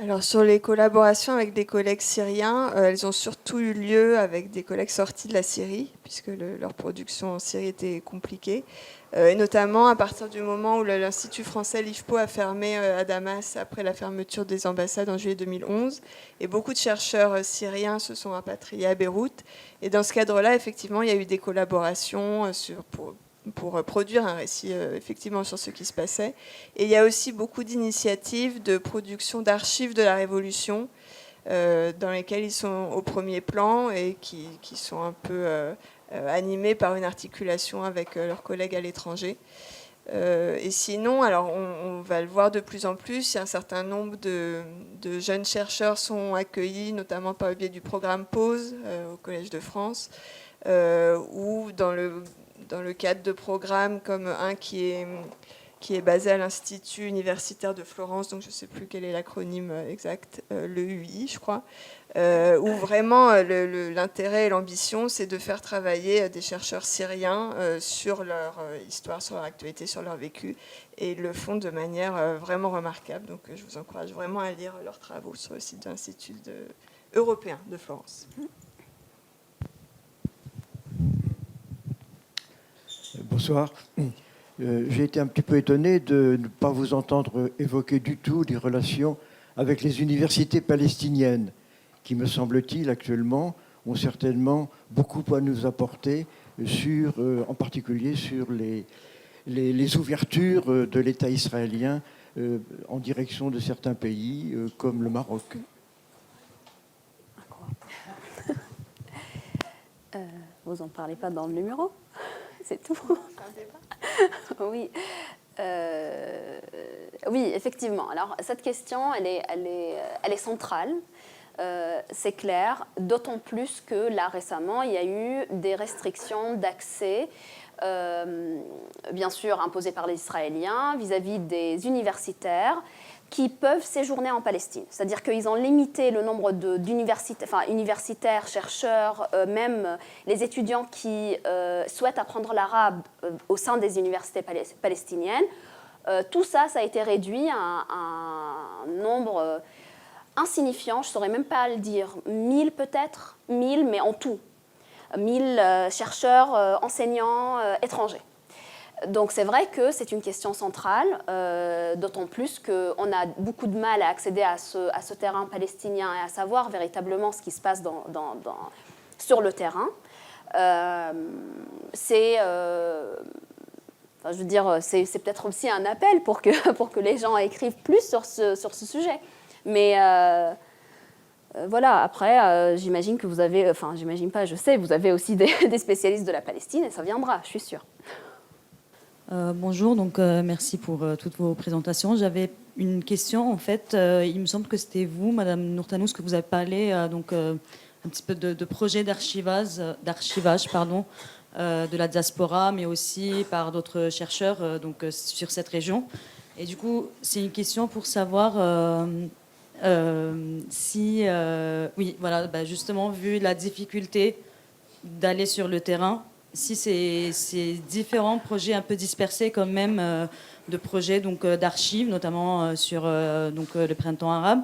Alors sur les collaborations avec des collègues syriens, elles ont surtout eu lieu avec des collègues sortis de la Syrie, puisque leur production en Syrie était compliquée. Et notamment à partir du moment où l'Institut français l'IFPO a fermé à Damas après la fermeture des ambassades en juillet 2011. Et beaucoup de chercheurs syriens se sont rapatriés à Beyrouth. Et dans ce cadre-là, effectivement, il y a eu des collaborations pour produire un récit effectivement sur ce qui se passait. Et il y a aussi beaucoup d'initiatives de production d'archives de la Révolution dans lesquelles ils sont au premier plan et qui sont un peu animés par une articulation avec leurs collègues à l'étranger. Et sinon, alors on va le voir de plus en plus, un certain nombre de jeunes chercheurs sont accueillis, notamment par le biais du programme PAUSE au Collège de France, ou dans le cadre de programmes comme un qui est basé à l'Institut universitaire de Florence, donc je ne sais plus quel est l'acronyme exact, le UI, je crois, où vraiment l'intérêt et l'ambition, c'est de faire travailler des chercheurs syriens sur leur histoire, sur leur actualité, sur leur vécu, et ils le font de manière vraiment remarquable. Donc je vous encourage vraiment à lire leurs travaux sur le site de l'Institut européen de Florence. Bonsoir. J'ai été un petit peu étonné de ne pas vous entendre évoquer du tout les relations avec les universités palestiniennes, qui, me semble-t-il, actuellement, ont certainement beaucoup à nous apporter, en particulier sur les ouvertures de l'État israélien en direction de certains pays, comme le Maroc. Vous n'en parlez pas dans le numéro? C'est tout. Oui. Oui, effectivement. Alors, cette question, elle est centrale. C'est clair, d'autant plus que là, récemment, il y a eu des restrictions d'accès, bien sûr imposées par les Israéliens, vis-à-vis des universitaires qui peuvent séjourner en Palestine. C'est-à-dire qu'ils ont limité le nombre universitaires, chercheurs, même les étudiants qui souhaitent apprendre l'arabe au sein des universités palestiniennes. Tout ça, ça a été réduit à un nombre insignifiant, je ne saurais même pas le dire, 1000 peut-être, 1000, mais en tout. 1000 chercheurs, enseignants étrangers. Donc c'est vrai que c'est une question centrale, d'autant plus qu'on a beaucoup de mal à accéder à ce terrain palestinien et à savoir véritablement ce qui se passe sur le terrain. C'est peut-être aussi un appel pour que les gens écrivent plus sur ce sujet. Mais voilà, après, j'imagine que vous avez, j'imagine pas, je sais, vous avez aussi des spécialistes de la Palestine et ça viendra, je suis sûre. Bonjour, donc merci pour toutes vos présentations. J'avais une question, en fait, il me semble que c'était vous, Madame Nourtanouz, que vous avez parlé un petit peu de projet d'archivage, de la diaspora, mais aussi par d'autres chercheurs sur cette région. Et du coup, c'est une question pour savoir justement, vu la difficulté d'aller sur le terrain, si ces différents projets un peu dispersés quand même de projets d'archives, notamment sur le printemps arabe,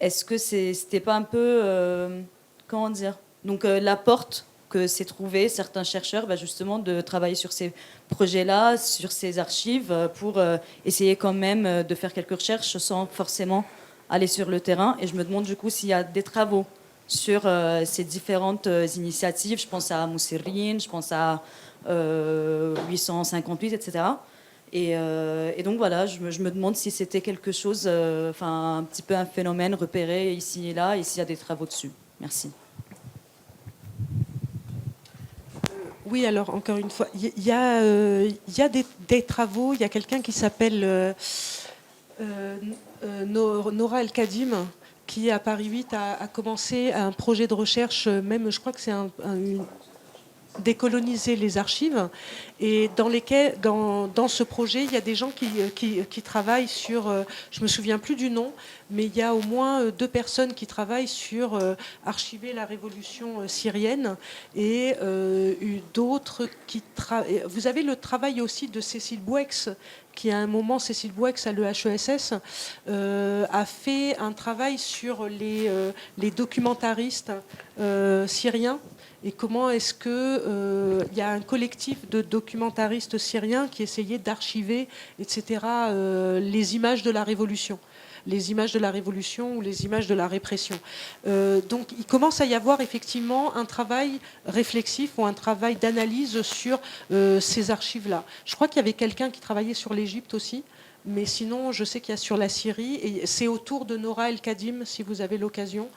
est-ce que c'était pas un peu comment dire, la porte que s'est trouvé certains chercheurs justement de travailler sur ces projets-là, sur ces archives, pour essayer quand même de faire quelques recherches sans forcément aller sur le terrain. Et je me demande du coup s'il y a des travaux sur ces différentes initiatives. Je pense à Moussirine, je pense à 858, etc. Et donc voilà, je me demande si c'était quelque chose, un petit peu un phénomène repéré ici et là, et s'il y a des travaux dessus. Merci. Oui, alors encore une fois, il y a des travaux. Il y a quelqu'un qui s'appelle Nora El Kadim, qui à Paris 8 a commencé un projet de recherche, même je crois que c'est décoloniser les archives, et dans ce projet, il y a des gens qui travaillent sur, je ne me souviens plus du nom, mais il y a au moins 2 personnes qui travaillent sur archiver la révolution syrienne, et d'autres qui travaillent. Vous avez le travail aussi de Cécile Bouex, qui à un moment, Cécile Bouex à l'EHESS, a fait un travail sur les documentaristes syriens, et comment est-ce que il y a un collectif de documentaristes syriens qui essayait d'archiver, etc., les images de la révolution. Les images de la révolution ou les images de la répression. Donc il commence à y avoir effectivement un travail réflexif ou un travail d'analyse sur ces archives-là. Je crois qu'il y avait quelqu'un qui travaillait sur l'Égypte aussi, mais sinon je sais qu'il y a sur la Syrie, et c'est autour de Nora El Kadim, si vous avez l'occasion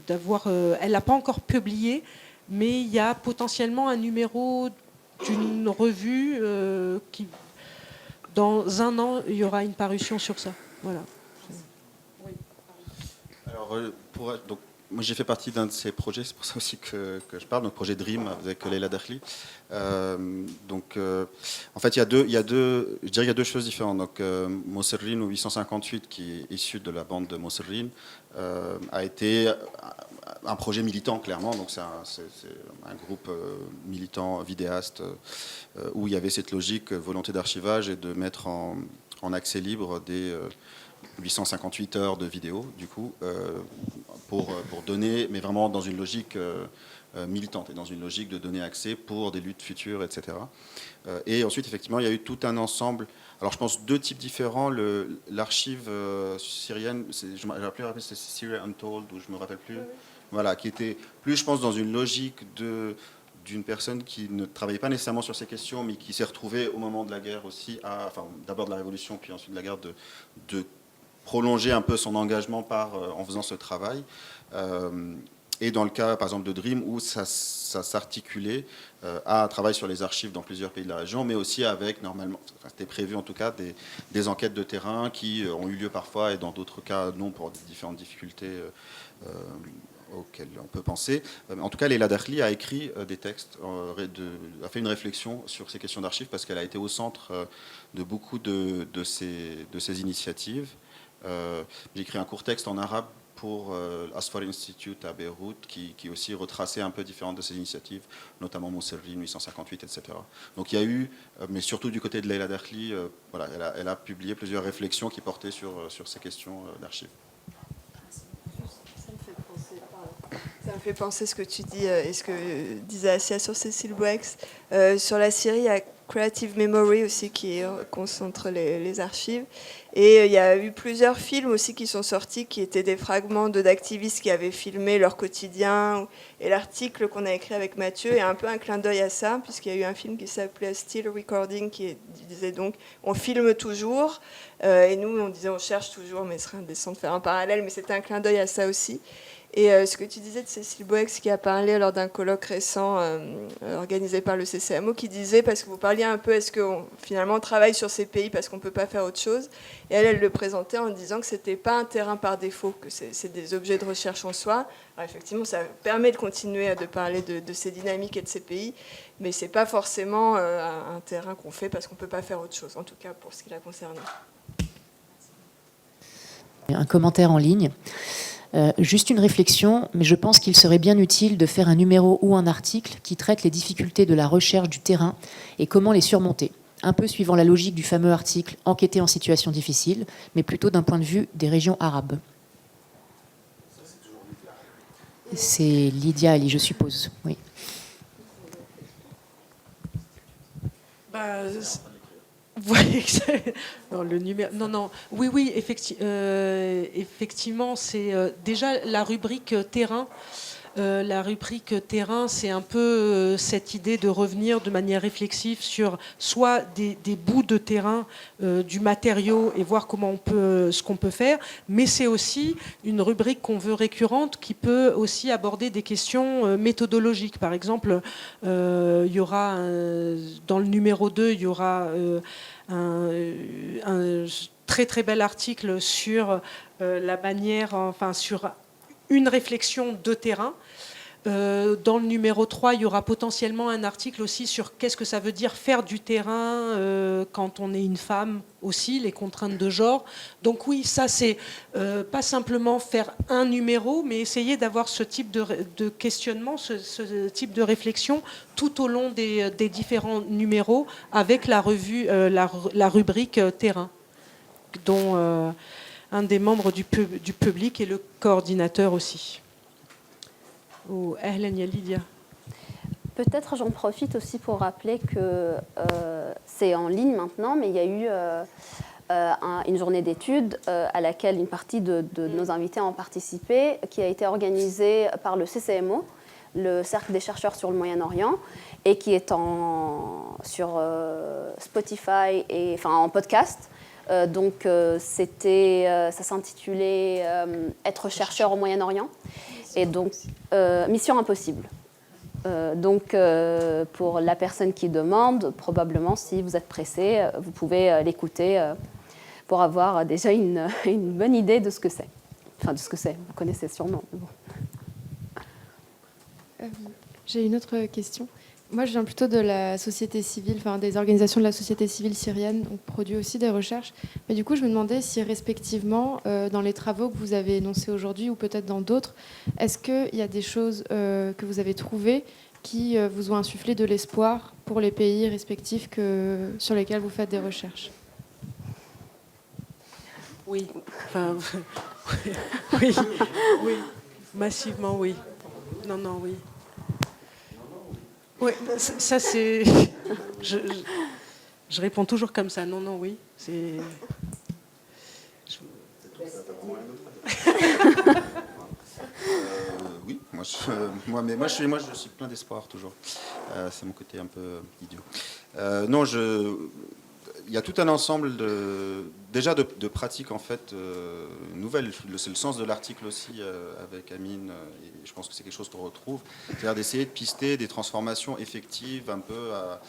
d'avoir... elle n'a pas encore publié, mais il y a potentiellement un numéro d'une revue qui... Dans 1 an, il y aura une parution sur ça. Voilà. Alors, donc, moi, j'ai fait partie d'un de ces projets, c'est pour ça aussi que je parle, donc projet Dream avec Leila Dakhli. En fait, il y a deux choses différentes. Donc, Moserrin ou 858, qui est issu de la bande de Moserrin, a été un projet militant, clairement. Donc, c'est un groupe militant, vidéaste, où il y avait cette logique, volonté d'archivage et de mettre en accès libre des 858 heures de vidéo, du coup, pour donner, mais vraiment dans une logique militante et dans une logique de donner accès pour des luttes futures, etc. Et ensuite, effectivement, il y a eu tout un ensemble. Alors, je pense 2 types différents. L'archive syrienne, j'ai appelé, c'est Syria Untold, ou je me rappelle plus. Voilà, qui était plus, je pense, dans une logique d'une personne qui ne travaillait pas nécessairement sur ces questions, mais qui s'est retrouvée au moment de la guerre aussi, d'abord de la Révolution, puis ensuite de la guerre, de prolonger un peu son engagement en faisant ce travail. Et dans le cas, par exemple, de Dream, où ça s'articulait à un travail sur les archives dans plusieurs pays de la région, mais aussi avec, normalement, c'était prévu en tout cas, des enquêtes de terrain qui ont eu lieu parfois, et dans d'autres cas, non, pour différentes difficultés auxquelles on peut penser. En tout cas, Leila Dakhli a écrit des textes, a fait une réflexion sur ces questions d'archives, parce qu'elle a été au centre de beaucoup de ces initiatives. J'ai écrit un court texte en arabe pour Asfar Institute à Beyrouth, qui aussi retraçait un peu différentes de ces initiatives, notamment Moserrin, 858, etc. Donc il y a eu, mais surtout du côté de Leila Dakhli, voilà, elle a publié plusieurs réflexions qui portaient sur ces questions d'archives. Ça me fait penser ce que tu dis et ce que disait Assia sur Cécile Bouex. Sur la Syrie, il y a Creative Memory aussi qui concentre les archives. Et il y a eu plusieurs films aussi qui sont sortis, qui étaient des fragments d'activistes qui avaient filmé leur quotidien. Et l'article qu'on a écrit avec Mathieu est un peu un clin d'œil à ça, puisqu'il y a eu un film qui s'appelait Still Recording, qui disait donc on filme toujours. Et nous, on disait on cherche toujours, mais ce serait indécent de faire un parallèle, mais c'était un clin d'œil à ça aussi. Et ce que tu disais de Cécile Bouex, qui a parlé lors d'un colloque récent organisé par le CCMO, qui disait, parce que vous parliez un peu, est-ce qu'on finalement travaille sur ces pays parce qu'on ne peut pas faire autre chose, et elle le présentait en disant que ce n'était pas un terrain par défaut, que c'est des objets de recherche en soi. Alors effectivement, ça permet de continuer de parler de ces dynamiques et de ces pays, mais ce n'est pas forcément un terrain qu'on fait parce qu'on ne peut pas faire autre chose, en tout cas pour ce qui la concerne. Un commentaire en ligne. Juste une réflexion, mais je pense qu'il serait bien utile de faire un numéro ou un article qui traite les difficultés de la recherche du terrain et comment les surmonter. Un peu suivant la logique du fameux article « Enquêter en situation difficile », mais plutôt d'un point de vue des régions arabes. C'est Lydia Ali, je suppose. Oui. Non, le numéro. Non. Oui, effectivement, c'est déjà la rubrique terrain. La rubrique terrain, c'est un peu cette idée de revenir de manière réflexive sur soit des bouts de terrain, du matériau, et voir ce qu'on peut faire, mais c'est aussi une rubrique qu'on veut récurrente qui peut aussi aborder des questions méthodologiques. Par exemple, il y aura dans le numéro 2, il y aura un très très bel article sur la manière, sur une réflexion de terrain. Dans le numéro 3, il y aura potentiellement un article aussi sur qu'est-ce que ça veut dire faire du terrain quand on est une femme aussi, les contraintes de genre. Donc oui, ça c'est pas simplement faire un numéro, mais essayer d'avoir ce type de questionnement, ce type de réflexion tout au long des différents numéros avec la revue, la rubrique terrain, dont un des membres du public est le coordinateur aussi. Oh, Ahlan ya Lydia. Peut-être j'en profite aussi pour rappeler que c'est en ligne maintenant, mais il y a eu une journée d'études à laquelle une partie de nos invités ont participé, qui a été organisée par le CCMO, le Cercle des chercheurs sur le Moyen-Orient, et qui est sur Spotify, en podcast. Donc ça s'intitulait Être chercheur au Moyen-Orient. Et donc, Mission impossible. Donc, pour la personne qui demande, probablement, si vous êtes pressé, vous pouvez l'écouter pour avoir déjà une bonne idée de ce que c'est. Enfin, de ce que c'est, vous connaissez sûrement. Mais bon. J'ai une autre question. Moi, je viens plutôt de la société civile, des organisations de la société civile syrienne, on produit aussi des recherches. Mais du coup, je me demandais si respectivement, dans les travaux que vous avez énoncés aujourd'hui, ou peut-être dans d'autres, est-ce qu'il y a des choses que vous avez trouvées qui vous ont insufflé de l'espoir pour les pays respectifs sur lesquels vous faites des recherches? Oui, oui, oui, massivement oui. Non, oui. Oui, ça c'est... Je réponds toujours comme ça. Non, oui. C'est... Oui, moi je suis plein d'espoir toujours. C'est mon côté un peu idiot. Il y a tout un ensemble de pratiques en fait nouvelles. C'est le sens de l'article aussi avec Amine, et je pense que c'est quelque chose qu'on retrouve. C'est-à-dire d'essayer de pister des transformations effectives un peu à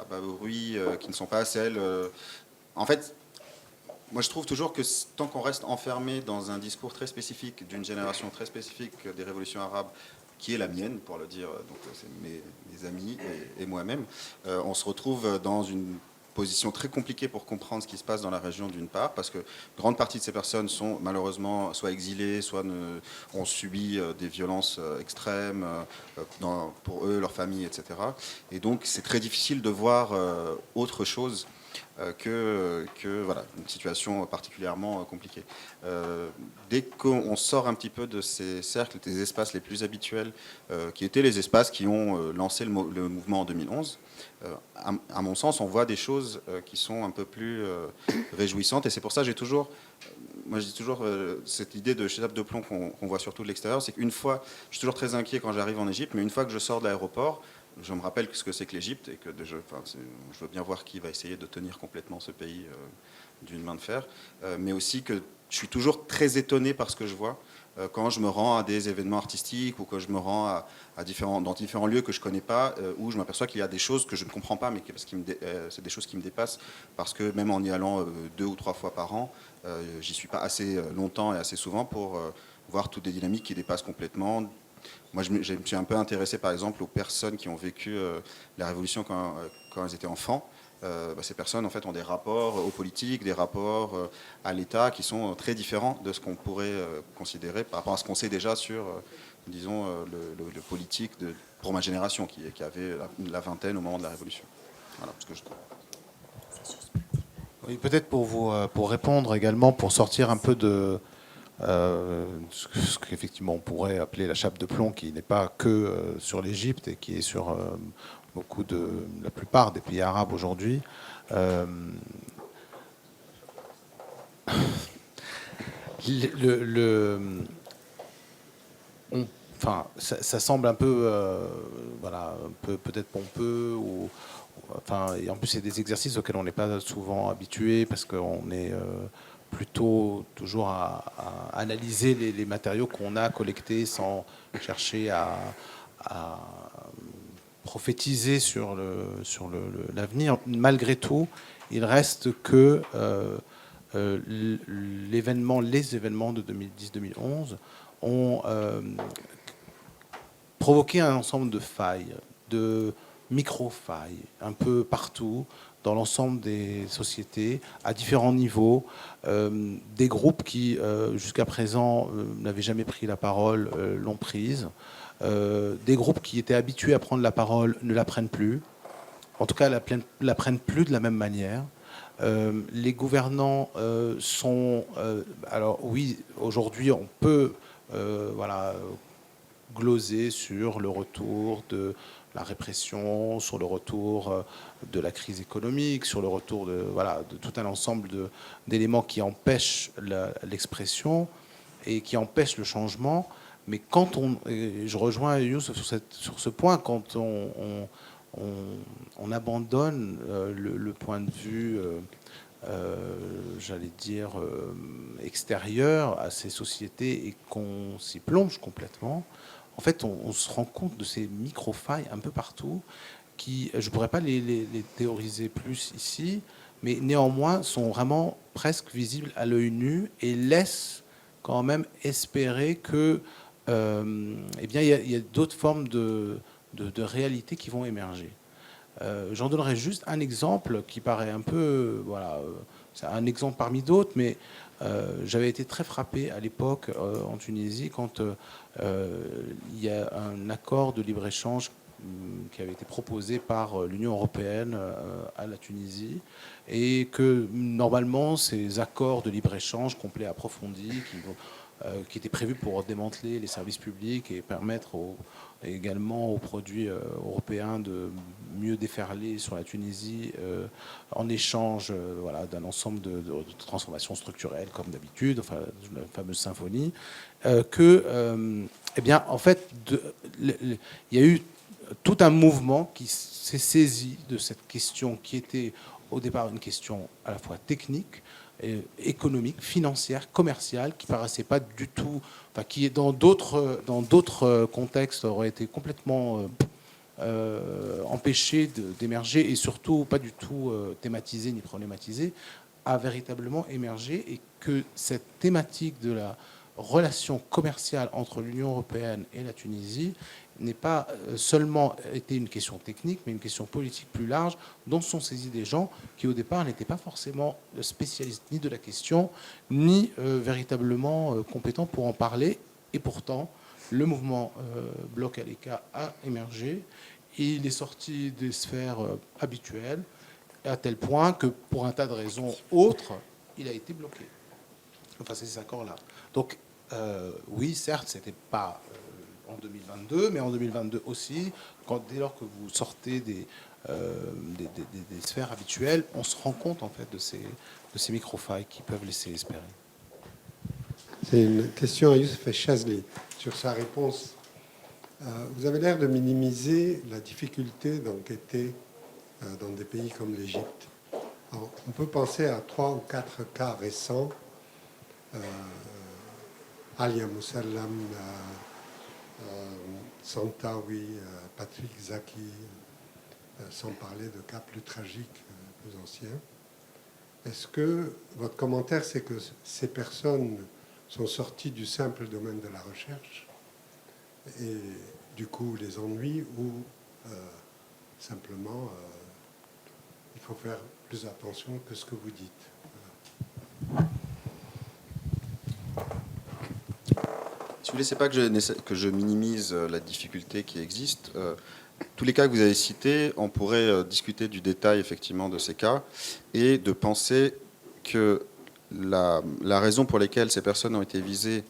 bas bruit, qui ne sont pas celles. En fait, moi je trouve toujours que tant qu'on reste enfermé dans un discours très spécifique d'une génération très spécifique des révolutions arabes, qui est la mienne, pour le dire, donc c'est mes amis et moi-même, on se retrouve dans une position très compliquée pour comprendre ce qui se passe dans la région d'une part, parce que grande partie de ces personnes sont malheureusement soit exilées, soit ont subi des violences extrêmes pour eux, leur famille, etc. Et donc c'est très difficile de voir autre chose que voilà, une situation particulièrement compliquée. Dès qu'on sort un petit peu de ces cercles, des espaces les plus habituels, qui étaient les espaces qui ont lancé le mouvement en 2011, à mon sens, on voit des choses qui sont un peu plus réjouissantes. Et c'est pour ça que moi je dis toujours, cette idée de chape de plomb qu'on voit surtout de l'extérieur, c'est qu'une fois, je suis toujours très inquiet quand j'arrive en Égypte, mais une fois que je sors de l'aéroport, je me rappelle ce que c'est que l'Égypte et que je veux bien voir qui va essayer de tenir complètement ce pays d'une main de fer, mais aussi que je suis toujours très étonné par ce que je vois quand je me rends à des événements artistiques ou que je me rends dans différents lieux que je ne connais pas, où je m'aperçois qu'il y a des choses que je ne comprends pas, mais c'est des choses qui me dépassent, parce que même en y allant 2 ou 3 fois par an, j'y suis pas assez longtemps et assez souvent pour voir toutes des dynamiques qui dépassent complètement. Moi, je me suis un peu intéressé, par exemple, aux personnes qui ont vécu la Révolution quand elles étaient enfants. Ces personnes, en fait, ont des rapports aux politiques, des rapports à l'État qui sont très différents de ce qu'on pourrait considérer par rapport à ce qu'on sait déjà sur, disons, le politique pour ma génération, qui avait la vingtaine au moment de la Révolution. Voilà ce que je trouve. Oui, peut-être pour répondre également, pour sortir un peu de ce qu'effectivement on pourrait appeler la chape de plomb, qui n'est pas que sur l'Égypte et qui est sur la plupart des pays arabes aujourd'hui. Ça semble un peu, peut-être pompeux, et en plus c'est des exercices auxquels on n'est pas souvent habitué, parce qu'on est plutôt toujours à analyser les matériaux qu'on a collectés sans chercher à prophétiser sur l'avenir. Malgré tout, il reste que les événements de 2010-2011 ont provoqué un ensemble de failles, de micro-failles, un peu partout, dans l'ensemble des sociétés, à différents niveaux, des groupes qui, jusqu'à présent, n'avaient jamais pris la parole, l'ont prise, des groupes qui étaient habitués à prendre la parole ne la prennent plus, en tout cas, la prennent plus de la même manière. Les gouvernants sont... alors oui, aujourd'hui, on peut gloser sur le retour de la répression, sur le retour de la crise économique, sur le retour de tout un ensemble d'éléments qui empêchent l'expression et qui empêchent le changement. Mais quand je rejoins Youssef sur ce point, quand on abandonne le point de vue, j'allais dire, extérieur à ces sociétés et qu'on s'y plonge complètement, en fait, on se rend compte de ces micro-failles un peu partout qui, je ne pourrais pas les théoriser plus ici, mais néanmoins sont vraiment presque visibles à l'œil nu et laissent quand même espérer que eh bien, il y a d'autres formes de réalité qui vont émerger. J'en donnerai juste un exemple qui paraît un peu... c'est un exemple parmi d'autres, mais j'avais été très frappé à l'époque en Tunisie quand il y a un accord de libre-échange qui avait été proposé par l'Union européenne à la Tunisie et que normalement ces accords de libre-échange complets approfondis qui étaient prévus pour démanteler les services publics et permettre également aux produits européens de mieux déferler sur la Tunisie en échange d'un ensemble de transformations structurelles comme d'habitude, enfin la fameuse symphonie, eh bien en fait il y a eu tout un mouvement qui s'est saisi de cette question qui était au départ une question à la fois technique, économique, financière, commerciale, qui paraissait pas du tout, enfin, qui dans d'autres contextes aurait été complètement empêché d'émerger et surtout pas du tout thématisé ni problématisé, a véritablement émergé et que cette thématique de la relation commerciale entre l'Union européenne et la Tunisie n'est pas seulement été une question technique, mais une question politique plus large, dont sont saisis des gens qui, au départ, n'étaient pas forcément spécialistes ni de la question, ni véritablement compétents pour en parler. Et pourtant, le mouvement Bloc Aleka a émergé. Et il est sorti des sphères habituelles, à tel point que, pour un tas de raisons autres, il a été bloqué. Enfin, c'est ces accords-là. Donc, oui, certes, c'était pas... en 2022, mais en 2022 aussi, dès lors que vous sortez des sphères habituelles, on se rend compte en fait de ces micro-failles qui peuvent laisser espérer. C'est une question à Youssef Chazli sur sa réponse. Vous avez l'air de minimiser la difficulté d'enquêter dans des pays comme l'Égypte. On peut penser à 3 ou 4 cas récents. Alia Moussalam, Santawi, Patrick Zaki, sans parler de cas plus tragiques, plus anciens. Est-ce que votre commentaire, c'est que ces personnes sont sorties du simple domaine de la recherche et du coup les ennuis, ou simplement il faut faire plus attention que ce que vous dites? Si vous voulez, c'est pas que je minimise la difficulté qui existe. Tous les cas que vous avez cités, on pourrait discuter du détail effectivement de ces cas et de penser que la raison pour laquelle ces personnes ont été visées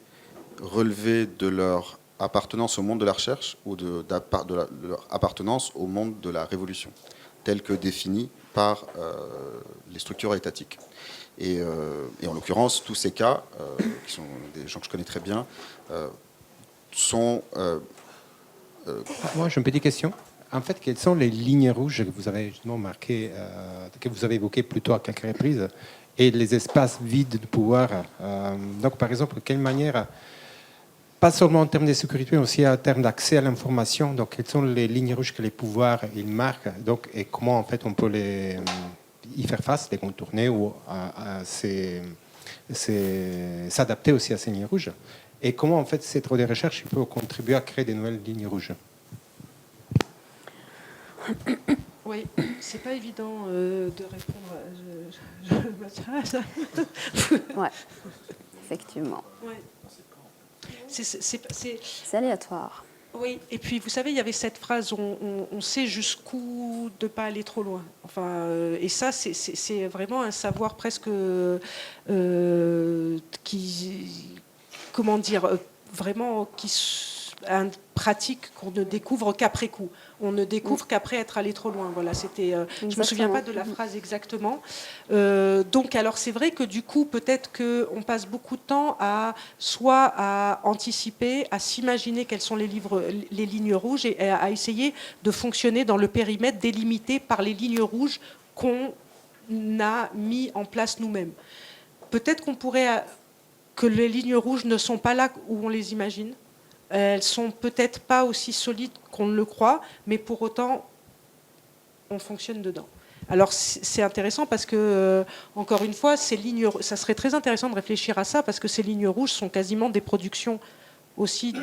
relevait de leur appartenance au monde de la recherche ou de leur appartenance au monde de la révolution, tel que défini par les structures étatiques. Et en l'occurrence, tous ces cas, qui sont des gens que je connais très bien, sont... Moi, j'ai une petite question. En fait, quelles sont les lignes rouges que vous avez justement marquées, que vous avez évoquées plutôt à quelques reprises, et les espaces vides de pouvoir? Donc, par exemple, de quelle manière, pas seulement en termes de sécurité, mais aussi en termes d'accès à l'information, donc quelles sont les lignes rouges que les pouvoirs ils marquent, donc, et comment en fait on peut y faire face, les contourner ou s'adapter aussi à ces lignes rouges? et comment en fait cette de recherche peut contribuer à créer des nouvelles lignes rouges. Oui, c'est pas évident de répondre. Ouais, effectivement. Ouais. C'est aléatoire. Oui, et puis vous savez, il y avait cette phrase, on sait jusqu'où de pas aller trop loin. Enfin, et ça, c'est vraiment un savoir presque comment dire, vraiment une pratique qu'on ne découvre qu'après coup. On ne découvre qu'après être allé trop loin. Voilà, c'était. Je me souviens pas de la phrase exactement. Donc, alors c'est vrai que du coup, peut-être qu'on passe beaucoup de temps soit à anticiper, à s'imaginer quelles sont les lignes rouges et à essayer de fonctionner dans le périmètre délimité par les lignes rouges qu'on a mis en place nous-mêmes. Peut-être qu'on pourrait que les lignes rouges ne sont pas là où on les imagine. Elles sont peut-être pas aussi solides qu'on le croit, mais pour autant, on fonctionne dedans. Alors c'est intéressant parce que, encore une fois, ça serait très intéressant de réfléchir à ça parce que ces lignes rouges sont quasiment des productions aussi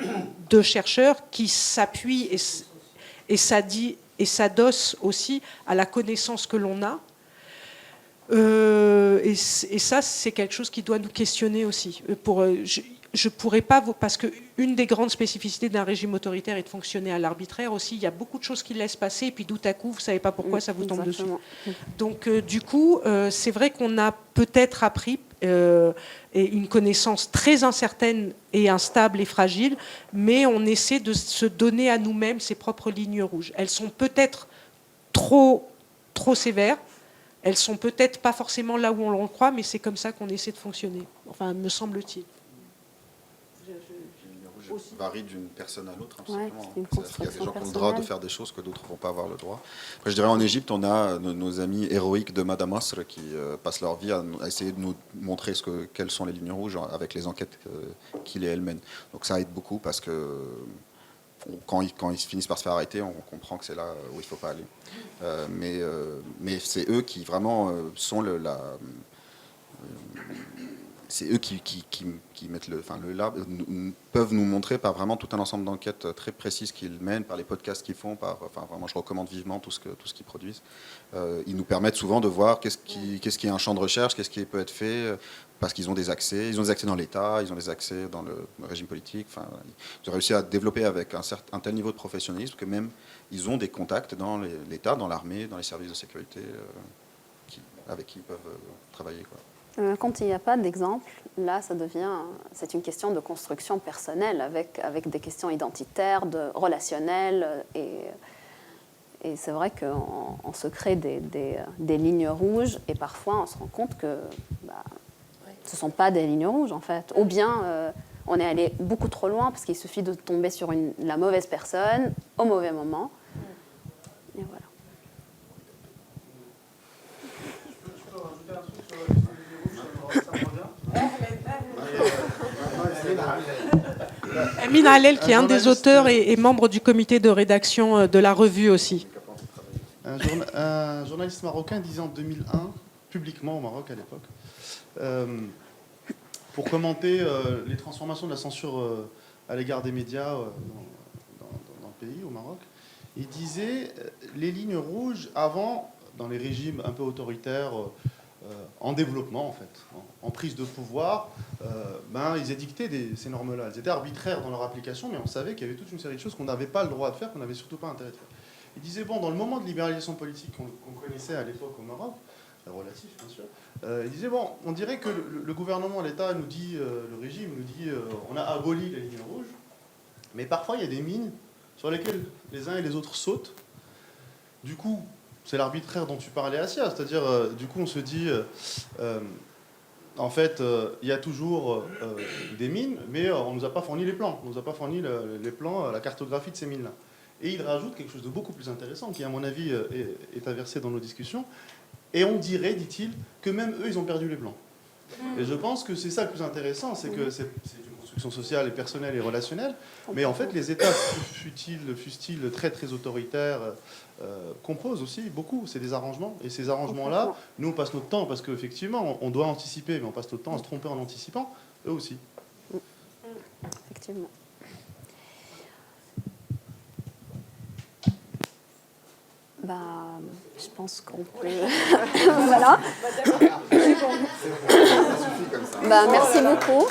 de chercheurs qui s'appuient et s'adossent aussi à la connaissance que l'on a. Et ça, c'est quelque chose qui doit nous questionner aussi. Je pourrais pas parce qu'une des grandes spécificités d'un régime autoritaire est de fonctionner à l'arbitraire aussi. Il y a beaucoup de choses qui laissent passer et puis tout à coup, vous savez pas pourquoi ça vous tombe dessus. Donc du coup, c'est vrai qu'on a peut-être appris une connaissance très incertaine et instable et fragile, mais on essaie de se donner à nous-mêmes ses propres lignes rouges. Elles sont peut-être trop sévères. Elles sont peut-être pas forcément là où on le croit, mais c'est comme ça qu'on essaie de fonctionner. Enfin, me semble-t-il. Varie d'une personne à l'autre. Ouais, il y a des gens qui ont le droit de faire des choses que d'autres ne vont pas avoir le droit. Après, je dirais en Égypte, on a nos amis héroïques de Madame Asr qui passent leur vie à essayer de nous montrer quelles sont les lignes rouges avec les enquêtes qu'il et elle mènent. Donc ça aide beaucoup parce que quand ils finissent par se faire arrêter, on comprend que c'est là où il ne faut pas aller. Mais c'est eux qui vraiment sont c'est eux qui mettent peuvent nous montrer par vraiment tout un ensemble d'enquêtes très précises qu'ils mènent, par les podcasts qu'ils font, vraiment je recommande vivement tout ce qu'ils produisent. Ils nous permettent souvent de voir qu'est-ce qui est un champ de recherche, qu'est-ce qui peut être fait, parce qu'ils ont des accès. Ils ont des accès dans l'État, ils ont des accès dans le régime politique. Enfin, ils ont réussi à développer avec un tel niveau de professionnalisme que même ils ont des contacts dans l'État, dans l'armée, dans les services de sécurité avec qui ils peuvent travailler, quoi. Quand il n'y a pas d'exemple, là, c'est une question de construction personnelle avec des questions identitaires, relationnelles. Et c'est vrai qu'on se crée des lignes rouges et parfois on se rend compte que ce ne sont pas des lignes rouges, en fait. Ou bien on est allé beaucoup trop loin parce qu'il suffit de tomber sur la mauvaise personne au mauvais moment. Et voilà. Amin Hallel, qui est un des auteurs et membre du comité de rédaction de la revue aussi. Un journaliste marocain disait en 2001, publiquement au Maroc à l'époque, pour commenter les transformations de la censure à l'égard des médias dans le pays, au Maroc, il disait les lignes rouges avant, dans les régimes un peu autoritaires, en développement en fait, en prise de pouvoir, ils édictaient ces normes-là. Elles étaient arbitraires dans leur application, mais on savait qu'il y avait toute une série de choses qu'on n'avait pas le droit de faire, qu'on n'avait surtout pas intérêt de faire. Il disait, dans le moment de libéralisation politique qu'on connaissait à l'époque au Maroc, relatif bien sûr, il disait, on dirait que le gouvernement, l'État nous dit, le régime nous dit, on a aboli les lignes rouges, mais parfois il y a des mines sur lesquelles les uns et les autres sautent. Du coup, c'est l'arbitraire dont tu parlais, Assia, c'est-à-dire, du coup, on se dit, en fait, il y a toujours des mines, mais on ne nous a pas fourni les plans, on ne nous a pas fourni les plans, la cartographie de ces mines-là. Et il rajoute quelque chose de beaucoup plus intéressant, qui, à mon avis, est inversé dans nos discussions, et on dirait, dit-il, que même eux, ils ont perdu les plans. Et je pense que c'est ça le plus intéressant, c'est que c'est une construction sociale et personnelle et relationnelle, mais en fait, les États, fussent-ils très, très autoritaires, composent aussi beaucoup, c'est des arrangements, et ces arrangements-là, nous on passe notre temps, parce qu'effectivement on doit anticiper, mais on passe notre temps à se tromper en anticipant, eux aussi. effectivement. Bah, je pense qu'on peut... voilà. Bah, merci beaucoup.